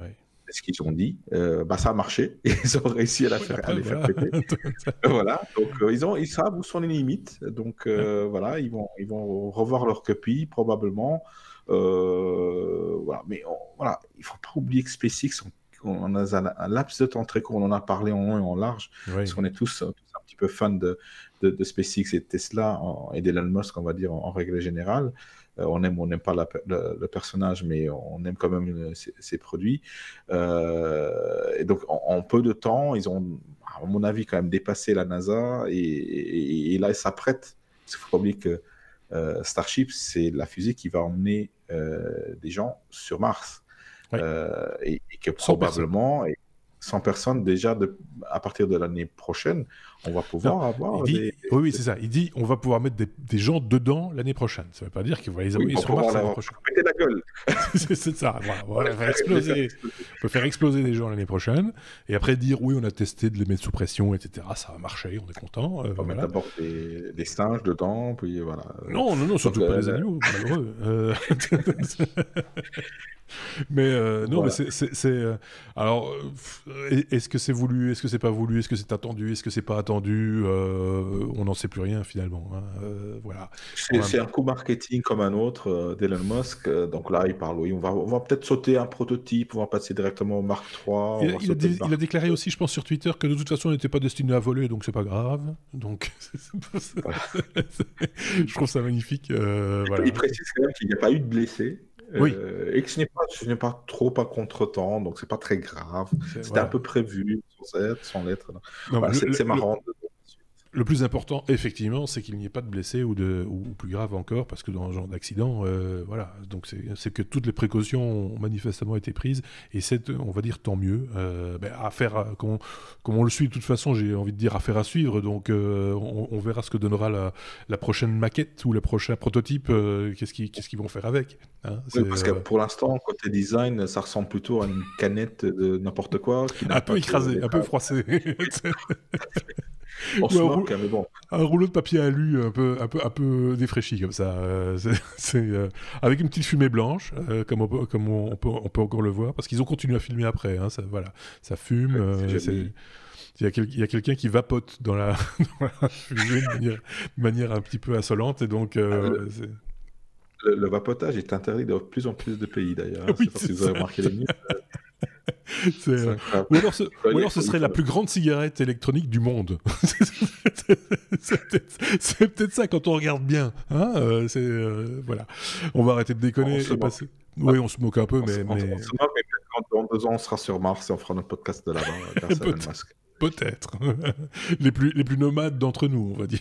Ce qu'ils ont dit, ça a marché. Ils ont réussi à les faire péter. Voilà. Donc ils savent où sont les limites. Donc voilà, ils vont revoir leur copie probablement. Voilà. Mais voilà, il faut pas oublier que SpaceX, on a un laps de temps très court, on en a parlé en long et en large, parce qu'on est tous un petit peu fans de SpaceX et de Tesla et d'Elon Musk, on va dire en règle générale. On aime ou on n'aime pas le personnage, mais on aime quand même ses produits. Et donc, en peu de temps, ils ont, à mon avis, quand même dépassé la NASA. Et là, ils s'apprêtent. Il ne faut pas oublier que Starship, c'est la fusée qui va emmener des gens sur Mars. Oui. Et que probablement... 100 personnes déjà à partir de l'année prochaine, on va pouvoir avoir Oui, c'est ça. Il dit on va pouvoir mettre des gens dedans l'année prochaine. Ça ne veut pas dire qu'il va les envoyer sur Mars l'année prochaine. Péter la gueule. C'est ça. Voilà, on peut faire exploser des gens l'année prochaine et après dire oui, on a testé de les mettre sous pression, etc. Ça a marché, on est content. On va mettre d'abord des singes dedans, puis voilà. Non, surtout pas les animaux, malheureux. Mais non, mais c'est alors est-ce que c'est voulu, est-ce que c'est pas voulu, est-ce que c'est attendu, est-ce que c'est pas attendu, on n'en sait plus rien finalement, hein. Voilà. C'est un coup marketing comme un autre d'Elon Musk. Donc là, il parle, oui, on va peut-être sauter un prototype, on va passer directement au Mark III. Il a déclaré aussi, je pense, sur Twitter que de toute façon, on n'était pas destiné à voler, donc c'est pas grave. Donc, je trouve ça magnifique. Voilà. Il précise quand même qu'il n'y a pas eu de blessés. Oui. Et que ce n'est pas trop un contretemps, donc c'est pas très grave. C'était un peu prévu, sans l'être. Voilà, c'est marrant. Le plus important, effectivement, c'est qu'il n'y ait pas de blessés ou plus grave encore, parce que dans ce genre d'accident, voilà. Donc c'est que toutes les précautions ont manifestement été prises, et c'est, on va dire, tant mieux. Affaire, comme on le suit de toute façon, j'ai envie de dire affaire à suivre. Donc on verra ce que donnera la prochaine maquette ou le prochain prototype. Qu'est-ce qu'ils vont faire avec, hein, oui, parce que pour l'instant, côté design, ça ressemble plutôt à une canette de n'importe quoi. Un peu écrasé, un peu froissé. Mais bon. Un rouleau de papier alu un peu défraîchi comme ça, avec une petite fumée blanche, comme on peut encore le voir, parce qu'ils ont continué à filmer après, hein, ça fume. Il y a quelqu'un qui vapote dans la fumée de manière un petit peu insolente, et donc le vapotage est interdit dans plus en plus de pays d'ailleurs. Oui, je sais pas si vous avez remarqué les news. Ou alors ce serait la plus grande cigarette électronique du monde. C'est peut-être ça quand on regarde bien, hein, voilà. On va arrêter de déconner et passer. Oui, on se moque un peu, mais... On se moque, mais peut-être dans 2 ans, on sera sur Mars et on fera notre podcast de là-bas grâce à Elon Musk. Peut-être. les plus nomades d'entre nous, on va dire.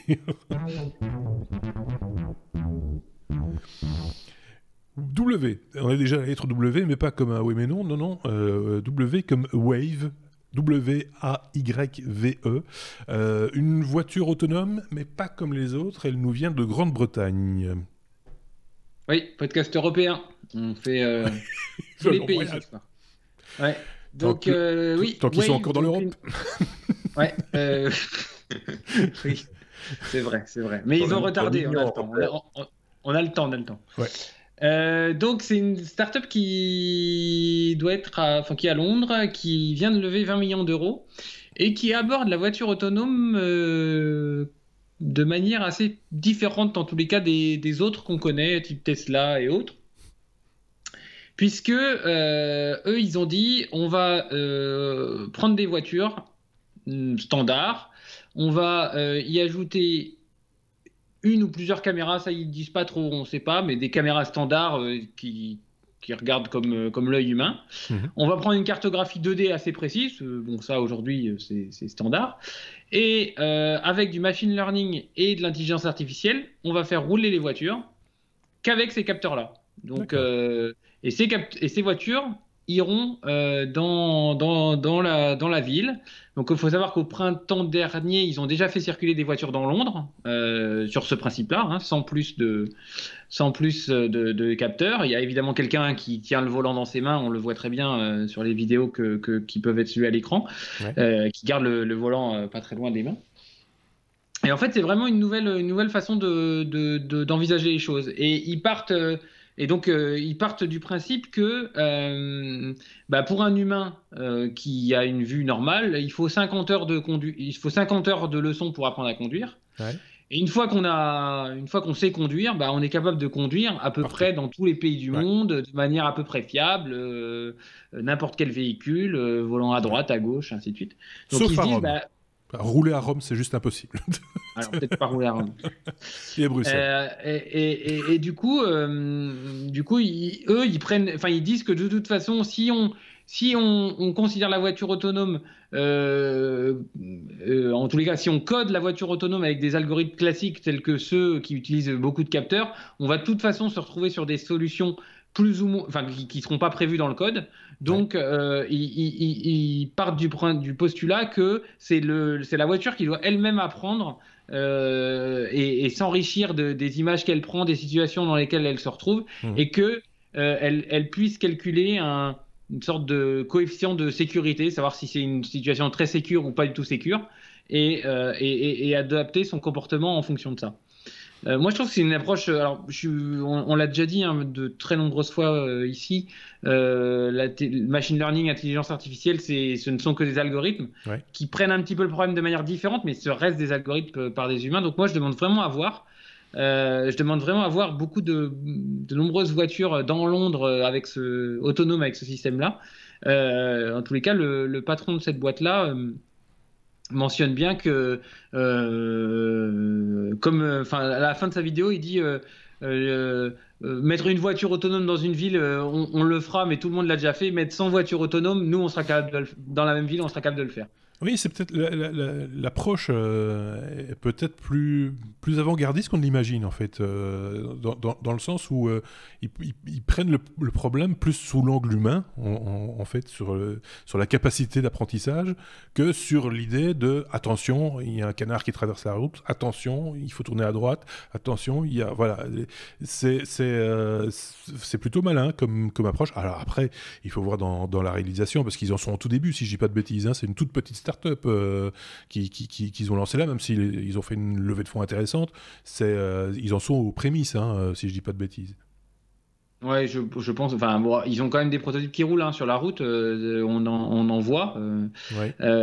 W, on est déjà à la lettre W, mais pas comme un oui mais non, W comme Wave, W-A-Y-V-E, une voiture autonome, mais pas comme les autres, elle nous vient de Grande-Bretagne. Oui, podcast européen, on fait tous les pays ce soir. Ouais. Donc, oui. Tant qu'ils sont encore dans l'Europe. Ouais. Oui, c'est vrai. Mais ils ont retardé, on a le temps. On a le temps. Ouais. Donc c'est une start-up qui doit être qui est à Londres, qui vient de lever 20 millions d'euros et qui aborde la voiture autonome de manière assez différente dans tous les cas des autres qu'on connaît, type Tesla et autres. Puisque eux, ils ont dit, on va prendre des voitures standards, on va y ajouter une ou plusieurs caméras, ça ils disent pas trop, on sait pas, mais des caméras standards qui regardent comme l'œil humain. On va prendre une cartographie 2D assez précise, bon ça aujourd'hui c'est standard, et avec du machine learning et de l'intelligence artificielle, on va faire rouler les voitures qu'avec ces capteurs-là. Donc et ces voitures iront dans la ville. Donc il faut savoir qu'au printemps dernier, ils ont déjà fait circuler des voitures dans Londres sur ce principe-là, hein, sans plus de capteurs. Il y a évidemment quelqu'un qui tient le volant dans ses mains, on le voit très bien sur les vidéos qui peuvent être suivies à l'écran, qui garde le volant pas très loin des mains. Et en fait, c'est vraiment une nouvelle façon d'envisager les choses. Et ils partent du principe que pour un humain qui a une vue normale, il faut 50 heures de leçons pour apprendre à conduire. Ouais. Et une fois qu'on sait conduire, on est capable de conduire à peu près dans tous les pays du monde, de manière à peu près fiable, n'importe quel véhicule, volant à droite, à gauche, ainsi de suite. Donc sauf à Rome. Rouler à Rome, c'est juste impossible. Alors peut-être pas rouler à Rome. Et à Bruxelles. Et du coup, ils disent que de toute façon, si on considère la voiture autonome, en tous les cas, si on code la voiture autonome avec des algorithmes classiques tels que ceux qui utilisent beaucoup de capteurs, on va de toute façon se retrouver sur des solutions plus ou moins, qui ne seront pas prévues dans le code. Donc, ils partent du postulat que c'est la voiture qui doit elle-même apprendre et s'enrichir des images qu'elle prend, des situations dans lesquelles elle se retrouve, et que elle puisse calculer une sorte de coefficient de sécurité, savoir si c'est une situation très sécure ou pas du tout sécure, et adapter son comportement en fonction de ça. Moi, je trouve que c'est une approche. Alors, on l'a déjà dit de très nombreuses fois ici. Machine learning, intelligence artificielle, ce ne sont que des algorithmes qui prennent un petit peu le problème de manière différente, mais ce reste des algorithmes par des humains. Donc, moi, je demande vraiment à voir. Beaucoup de nombreuses voitures dans Londres autonomes avec ce système-là. En tous les cas, le patron de cette boîte-là mentionne bien que, à la fin de sa vidéo, il dit mettre une voiture autonome dans une ville, on le fera, mais tout le monde l'a déjà fait. Mettre 100 voitures autonomes, nous, on sera capable dans la même ville, on sera capable de le faire. Oui, c'est peut-être l'approche est peut-être plus avant-gardiste qu'on l'imagine en fait, dans le sens où ils prennent le problème plus sous l'angle humain en fait sur la capacité d'apprentissage que sur l'idée de attention, il y a un canard qui traverse la route, attention, il faut tourner à droite, attention, c'est plutôt malin comme approche. Alors après, il faut voir dans la réalisation parce qu'ils en sont au tout début, si je dis pas de bêtises, hein, c'est une toute petite start-up qu'ils ont lancé là, même s'ils ont fait une levée de fonds intéressante, ils en sont aux prémices, hein, si je dis pas de bêtises. Ouais, je pense. Ils ont quand même des prototypes qui roulent sur la route. On en voit.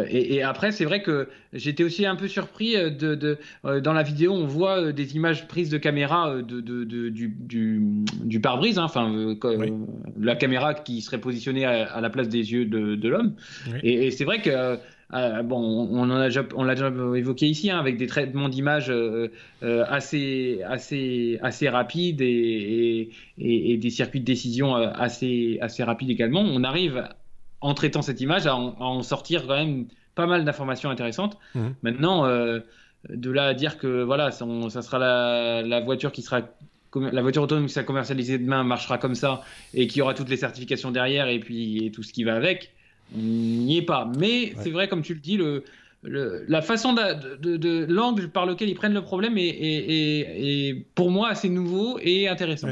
Et après, c'est vrai que j'étais aussi un peu surpris dans la vidéo. On voit des images prises de caméra du pare-brise. La caméra qui serait positionnée à la place des yeux de l'homme. Oui. Et c'est vrai que. On l'a déjà évoqué ici, avec des traitements d'images assez rapides et des circuits de décision assez rapides également. On arrive, en traitant cette image, à en sortir quand même pas mal d'informations intéressantes. Maintenant, de là à dire que ça sera la voiture qui sera la voiture autonome qui sera commercialisée demain marchera comme ça et qui aura toutes les certifications derrière et tout ce qui va avec. On n'y est pas, mais c'est vrai, comme tu le dis, la façon l'angle par lequel ils prennent le problème est pour moi assez nouveau et intéressant.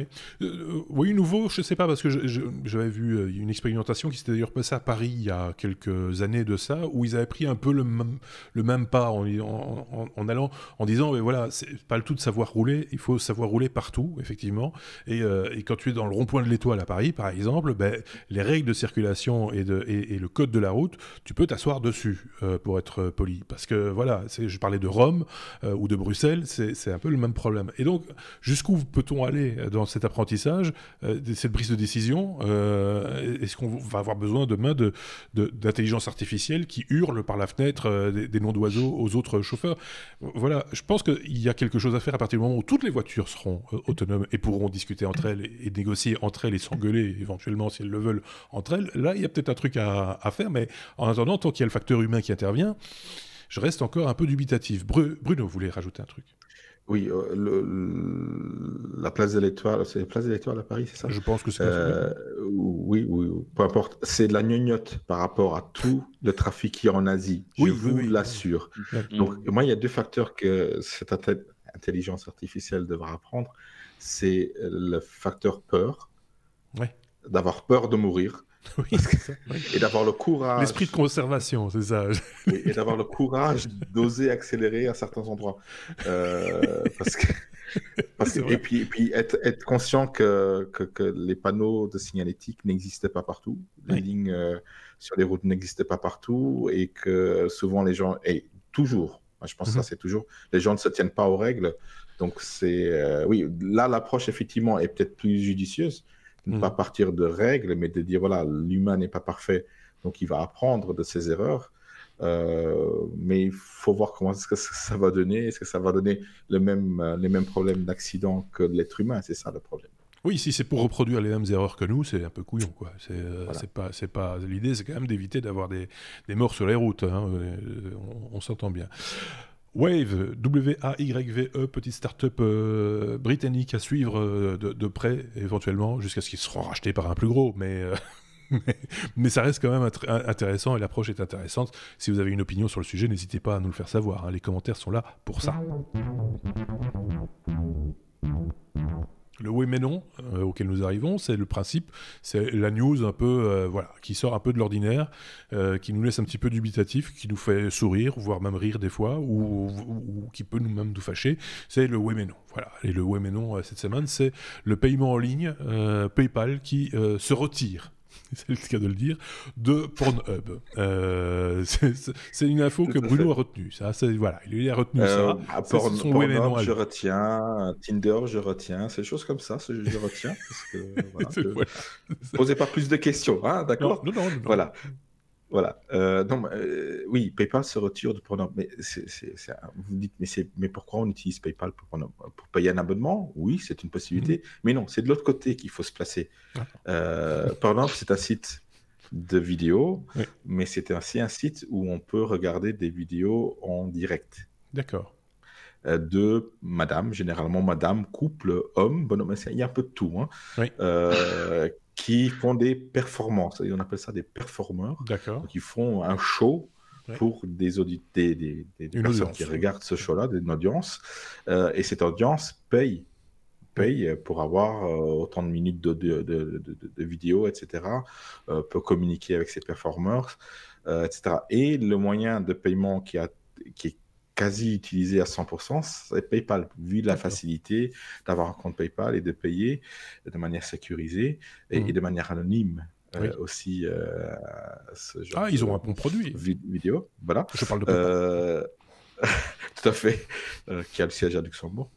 Oui, nouveau, je sais pas, parce que j'avais vu une expérimentation qui s'était d'ailleurs passée à Paris il y a quelques années de ça, où ils avaient pris un peu le même pas en allant, en disant, mais voilà, c'est pas le tout de savoir rouler, il faut savoir rouler partout, effectivement, et quand tu es dans le rond-point de l'Étoile à Paris, par exemple, les règles de circulation et le code de la route, tu peux t'asseoir dessus, pour être poli, parce que voilà, je parlais de Rome ou de Bruxelles, c'est un peu le même problème. Et donc, jusqu'où peut-on aller dans cet apprentissage, cette prise de décision, est-ce qu'on va avoir besoin demain d'intelligence artificielle qui hurle par la fenêtre des noms d'oiseaux aux autres chauffeurs? Voilà, je pense qu'il y a quelque chose à faire à partir du moment où toutes les voitures seront autonomes et pourront discuter entre elles et négocier entre elles et s'engueuler éventuellement si elles le veulent entre elles. Là, il y a peut-être un truc à faire, mais en attendant, tant qu'il y a le facteur humain qui intervient, je reste encore un peu dubitatif. Bruno voulait rajouter un truc. Oui, la place de l'Étoile, c'est la place de l'Étoile à Paris, c'est ça? Je pense que c'est ça. Oui, peu importe. C'est de la gnognotte par rapport à tout le trafic qu'il y a en Asie. Je vous l'assure. Donc, moi, il y a deux facteurs que cette intelligence artificielle devra apprendre. C'est le facteur peur, d'avoir peur de mourir. Oui, c'est ça. Et d'avoir le courage. L'esprit de conservation, c'est ça. Et d'avoir le courage d'oser accélérer à certains endroits. Et puis être conscient que les panneaux de signalétique n'existaient pas partout. Les lignes sur les routes n'existaient pas partout. Et que souvent les gens. Et toujours, je pense que ça c'est toujours. Les gens ne se tiennent pas aux règles. Donc c'est. Oui, là l'approche effectivement est peut-être plus judicieuse. Ne pas partir de règles, mais de dire, voilà, l'humain n'est pas parfait, donc il va apprendre de ses erreurs. Mais il faut voir comment est-ce que ça va donner. Est-ce que ça va donner les mêmes problèmes d'accident que l'être humain? C'est ça le problème. Oui, si c'est pour reproduire les mêmes erreurs que nous, c'est un peu couillon, quoi. C'est pas l'idée, c'est quand même d'éviter d'avoir des morts sur les routes. Hein. On s'entend bien. Wave, W-A-Y-V-E, petite start-up britannique à suivre de près, éventuellement, jusqu'à ce qu'ils seront rachetés par un plus gros, mais ça reste quand même intéressant et l'approche est intéressante. Si vous avez une opinion sur le sujet, n'hésitez pas à nous le faire savoir. Hein. Les commentaires sont là pour ça. Le oui mais non auquel nous arrivons, c'est le principe, c'est la news un peu, qui sort un peu de l'ordinaire, qui nous laisse un petit peu dubitatif, qui nous fait sourire, voire même rire des fois, ou qui peut même nous fâcher. C'est le oui mais non. Voilà. Et le oui mais non cette semaine, c'est le paiement en ligne PayPal qui se retire. C'est le cas de le dire, de Pornhub. C'est une info que Bruno a retenue. Voilà, il a retenu ça. Pornhub, je retiens. Tinder, je retiens. C'est des choses comme ça, je retiens. Parce que, posez pas plus de questions, hein, d'accord? Non. Voilà. Oui, PayPal se retire de Pornhub. Mais vous dites, mais pourquoi on utilise PayPal pour Pornhub? Pour payer un abonnement? Oui, c'est une possibilité. Mais non, c'est de l'autre côté qu'il faut se placer. Pornhub, c'est un site de vidéos, mais c'est aussi un site où on peut regarder des vidéos en direct. D'accord. De madame, généralement madame, couple, homme, bonhomme, il y a un peu de tout. Hein. Qui font des performances. On appelle ça des performeurs. D'accord. Donc, ils font un show pour des personnes qui regardent ce show-là, une audience. Et cette audience paye pour avoir autant de minutes de vidéos, etc. Peut communiquer avec ces performeurs, etc. Et le moyen de paiement qui est quasi utilisé à 100%, c'est PayPal, vu la facilité d'avoir un compte PayPal et de payer de manière sécurisée et de manière anonyme aussi. Ce genre ils ont un bon produit. Vidéo, voilà. Je parle de PayPal. Tout à fait, qui a le siège à Luxembourg,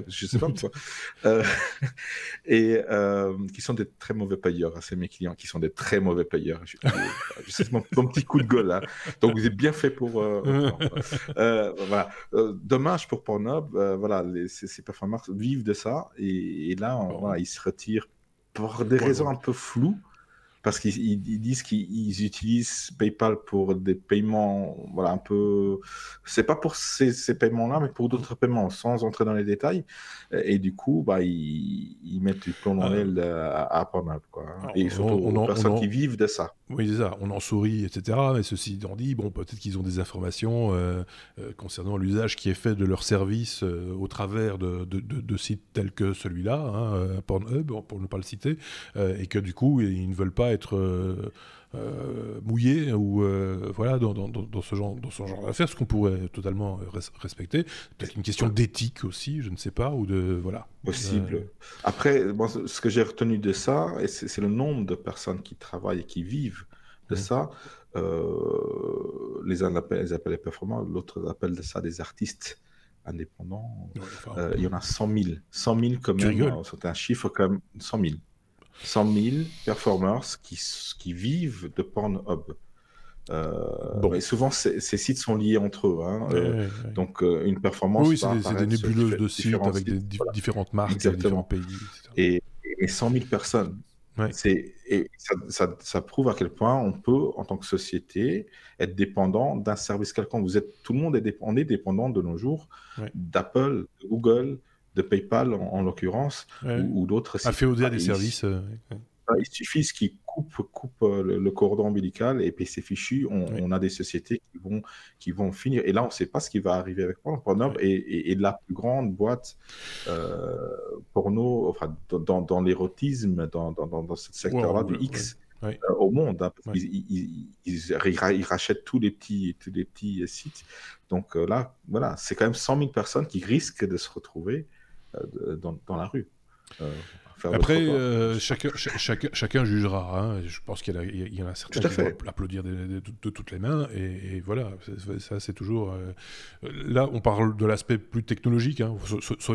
je sais pas pourquoi, et qui sont des très mauvais payeurs. C'est mes clients qui sont des très mauvais payeurs. Je sais mon petit coup de gueule là. Donc vous êtes bien fait pour. Voilà. Dommage pour Pornhub. Voilà, ces performers vivent de ça et là, ils se retirent pour des raisons un peu floues. parce qu'ils disent qu'ils utilisent PayPal pour des paiements, voilà, un peu. C'est pas pour ces paiements-là, mais pour d'autres paiements, sans entrer dans les détails. Et du coup, ils mettent du plomb dans l'aile à Pornhub, quoi. Et surtout aux personnes qui vivent de ça. Oui, c'est ça. On en sourit, etc. Mais ceci étant dit, bon, peut-être qu'ils ont des informations concernant l'usage qui est fait de leur service au travers de sites tels que celui-là, Pornhub, pour ne pas le citer, et que du coup, ils ne veulent pas être mouillés ou voilà, dans ce genre d'affaires, ce qu'on pourrait totalement respecter. Peut-être une question d'éthique aussi, je ne sais pas, ou de voilà. Possible. Après, ce que j'ai retenu de ça, et c'est le nombre de personnes qui travaillent et qui vivent de ça. Les uns appellent les performants, l'autre appelle ça des artistes indépendants. Ouais, il y en a 100 000. 100 000 quand même, c'est un chiffre quand même, 100 000. 100 000 performers qui vivent de Pornhub. Et souvent, ces sites sont liés entre eux. Donc, une performance. Oui, c'est des nébuleuses de sites avec différentes marques, différents pays. Et 100 000 personnes. Ouais. Et ça prouve à quel point on peut, en tant que société, être dépendant d'un service quelconque. Tout le monde est dépendant de nos jours d'Apple, de Google, de PayPal en l'occurrence, ou d'autres sites. Afféodé à des services. Il suffit qu'ils coupent le cordon ombilical et puis c'est fichu. On a des sociétés qui vont finir. Et là, on ne sait pas ce qui va arriver avec Pornhub et la plus grande boîte porno, enfin, dans l'érotisme, dans ce secteur-là du X. Au monde, parce qu'ils rachètent tous les petits sites. Donc là, voilà, c'est quand même 100 000 personnes qui risquent de se retrouver dans la rue. Après, chacun jugera. Je pense qu'il y en a certains qui vont applaudir de toutes les mains. Et voilà, ça c'est toujours... Là, on parle de l'aspect plus technologique,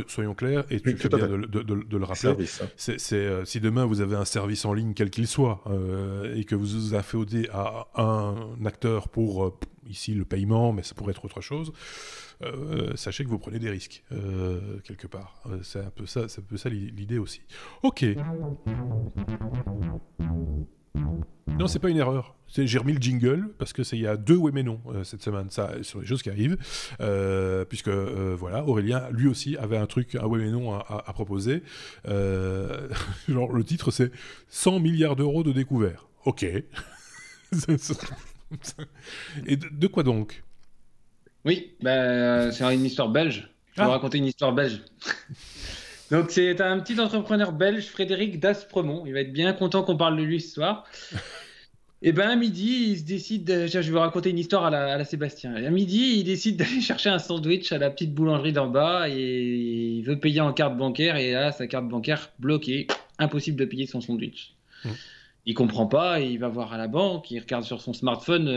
soyons clairs, et tu fais bien de le rappeler. Si demain vous avez un service en ligne, quel qu'il soit, et que vous vous afféodez à un acteur pour, ici, le paiement, mais ça pourrait être autre chose... sachez que vous prenez des risques quelque part. C'est un peu ça l'idée aussi. Ok. Non, c'est pas une erreur. J'ai remis le jingle parce que il y a 2 oui mais non cette semaine. Ça, sur les choses qui arrivent, puisque voilà, Aurélien lui aussi avait un oui mais non à proposer. Genre le titre c'est 100 milliards d'euros de découvert. Ok. Et de quoi donc? Oui, c'est une histoire belge. Je vais vous raconter une histoire belge. Donc, c'est un petit entrepreneur belge, Frédéric Daspremont. Il va être bien content qu'on parle de lui ce soir. Et à midi, il se décide... Je vais vous raconter une histoire à la Sébastien. À midi, il décide d'aller chercher un sandwich à la petite boulangerie d'en bas et il veut payer en carte bancaire. Et là, sa carte bancaire bloquée. Impossible de payer son sandwich. Il comprend pas, et il va voir à la banque, il regarde sur son smartphone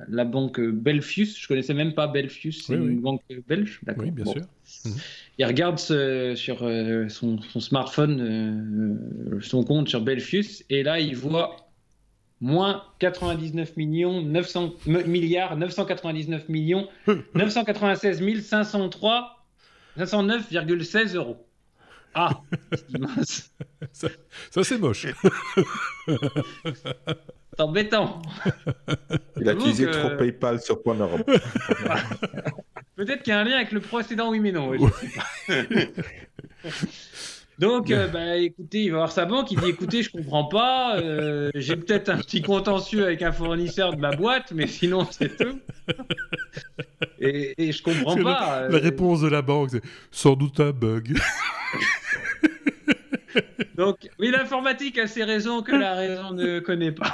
la banque Belfius. Je connaissais même pas Belfius, c'est une banque belge. Oui, bien sûr. Il regarde sur son smartphone son compte sur Belfius, et là il voit moins 99 millions 999 millions 996 503 509,16 euros. Ah, c'est mince. Ça c'est moche. C'est embêtant. Il a utilisé trop PayPal sur Pornhub. Peut-être qu'il y a un lien avec le précédent oui mais non. Je sais pas. Donc, écoutez, il va voir sa banque, il dit écoutez, je comprends pas, j'ai peut-être un petit contentieux avec un fournisseur de ma boîte, mais sinon c'est tout. Et je comprends pas. La réponse de la banque, c'est sans doute un bug. Donc, oui, l'informatique a ses raisons que la raison ne connaît pas.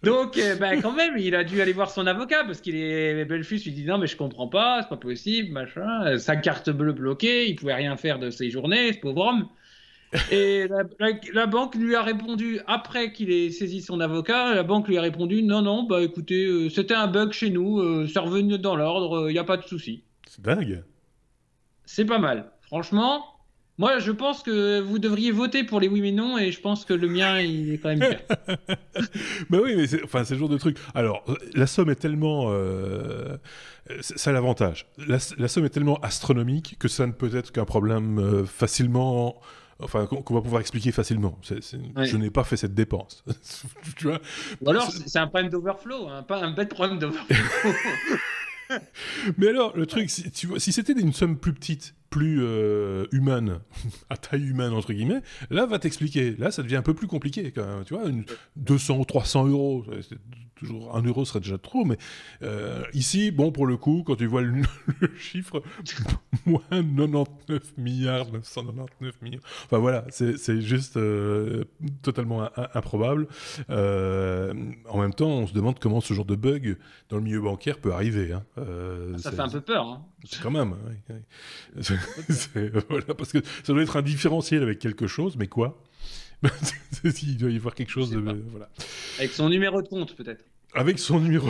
Donc, quand même, il a dû aller voir son avocat parce qu'il est Belfus. Il dit non, mais je comprends pas, c'est pas possible, machin. Sa carte bleue bloquée, il pouvait rien faire de ses journées, ce pauvre homme. Et la banque lui a répondu, après qu'il ait saisi son avocat, la banque lui a répondu non, écoutez, c'était un bug chez nous, c'est revenu dans l'ordre, il n'y a pas de souci. C'est dingue. C'est pas mal. Franchement. Moi, je pense que vous devriez voter pour les oui mais non, et je pense que le mien, il est quand même bien. Oui, mais c'est le genre de truc. Alors, la somme est tellement... ça a l'avantage. La somme est tellement astronomique que ça ne peut être qu'un problème facilement enfin, qu'on va pouvoir expliquer facilement. Ouais. Je n'ai pas fait cette dépense. Tu vois. Ou alors, c'est un problème d'overflow, hein, pas un bête problème d'overflow. Mais alors, le truc, si c'était une somme plus petite, plus humaine, à taille humaine, entre guillemets, là, va t'expliquer. Là, ça devient un peu plus compliqué, quand même. Tu vois, 200 ou 300 euros, toujours 1 euro serait déjà trop, mais ici, bon, pour le coup, quand tu vois le chiffre, moins 99 milliards, 999 millions. Enfin, voilà, c'est juste totalement improbable. En même temps, on se demande comment ce genre de bug dans le milieu bancaire peut arriver. Hein. Ça fait un peu peur. Hein. Quand même. Ouais. Voilà, parce que ça doit être un différentiel avec quelque chose, mais quoi? Il doit y avoir quelque chose de... Voilà. Avec son numéro de compte, peut-être. Avec son numéro...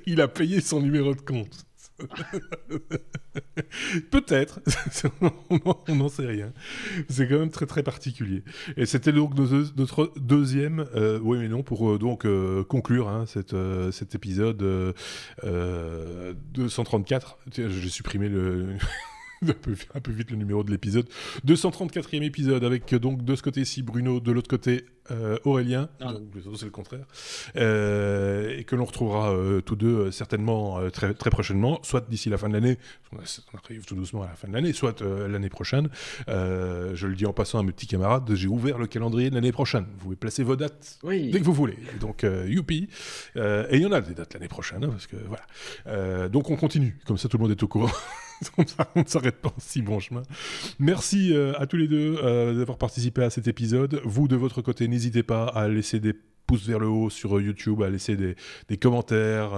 il a payé son numéro de compte. Peut-être, on n'en sait rien. C'est quand même très très particulier. Et c'était donc notre deuxième, oui mais non, pour donc conclure hein, cet épisode 234. J'ai supprimé un peu vite le numéro de l'épisode. 234e épisode avec donc de ce côté-ci Bruno, de l'autre côté Aurélien, donc c'est le contraire, et que l'on retrouvera tous deux certainement très, très prochainement, soit d'ici la fin de l'année, on arrive tout doucement à la fin de l'année, soit l'année prochaine. Je le dis en passant à mes petits camarades, j'ai ouvert le calendrier de l'année prochaine. Vous pouvez placer vos dates dès que vous voulez. Et donc, youpi. Et il y en a des dates l'année prochaine, hein, parce que voilà. Donc on continue, comme ça tout le monde est au courant. On ne s'arrête pas en si bon chemin. Merci à tous les deux d'avoir participé à cet épisode. Vous, de votre côté, n'hésitez pas à laisser des pouces vers le haut sur YouTube, à laisser des commentaires,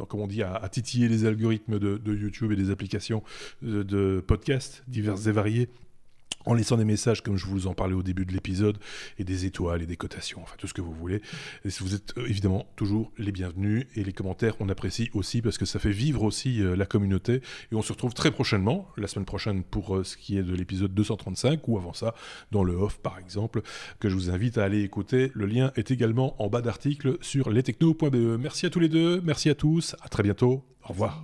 comme on dit, à titiller les algorithmes de YouTube et des applications de podcasts diverses et variées, en laissant des messages comme je vous en parlais au début de l'épisode, et des étoiles et des cotations, enfin tout ce que vous voulez. Et vous êtes évidemment toujours les bienvenus, et les commentaires on apprécie aussi parce que ça fait vivre aussi la communauté. Et on se retrouve très prochainement, la semaine prochaine pour ce qui est de l'épisode 235, ou avant ça dans le off par exemple, que je vous invite à aller écouter. Le lien est également en bas d'article sur lestechno.be. Merci à tous les deux, merci à tous, à très bientôt, au revoir.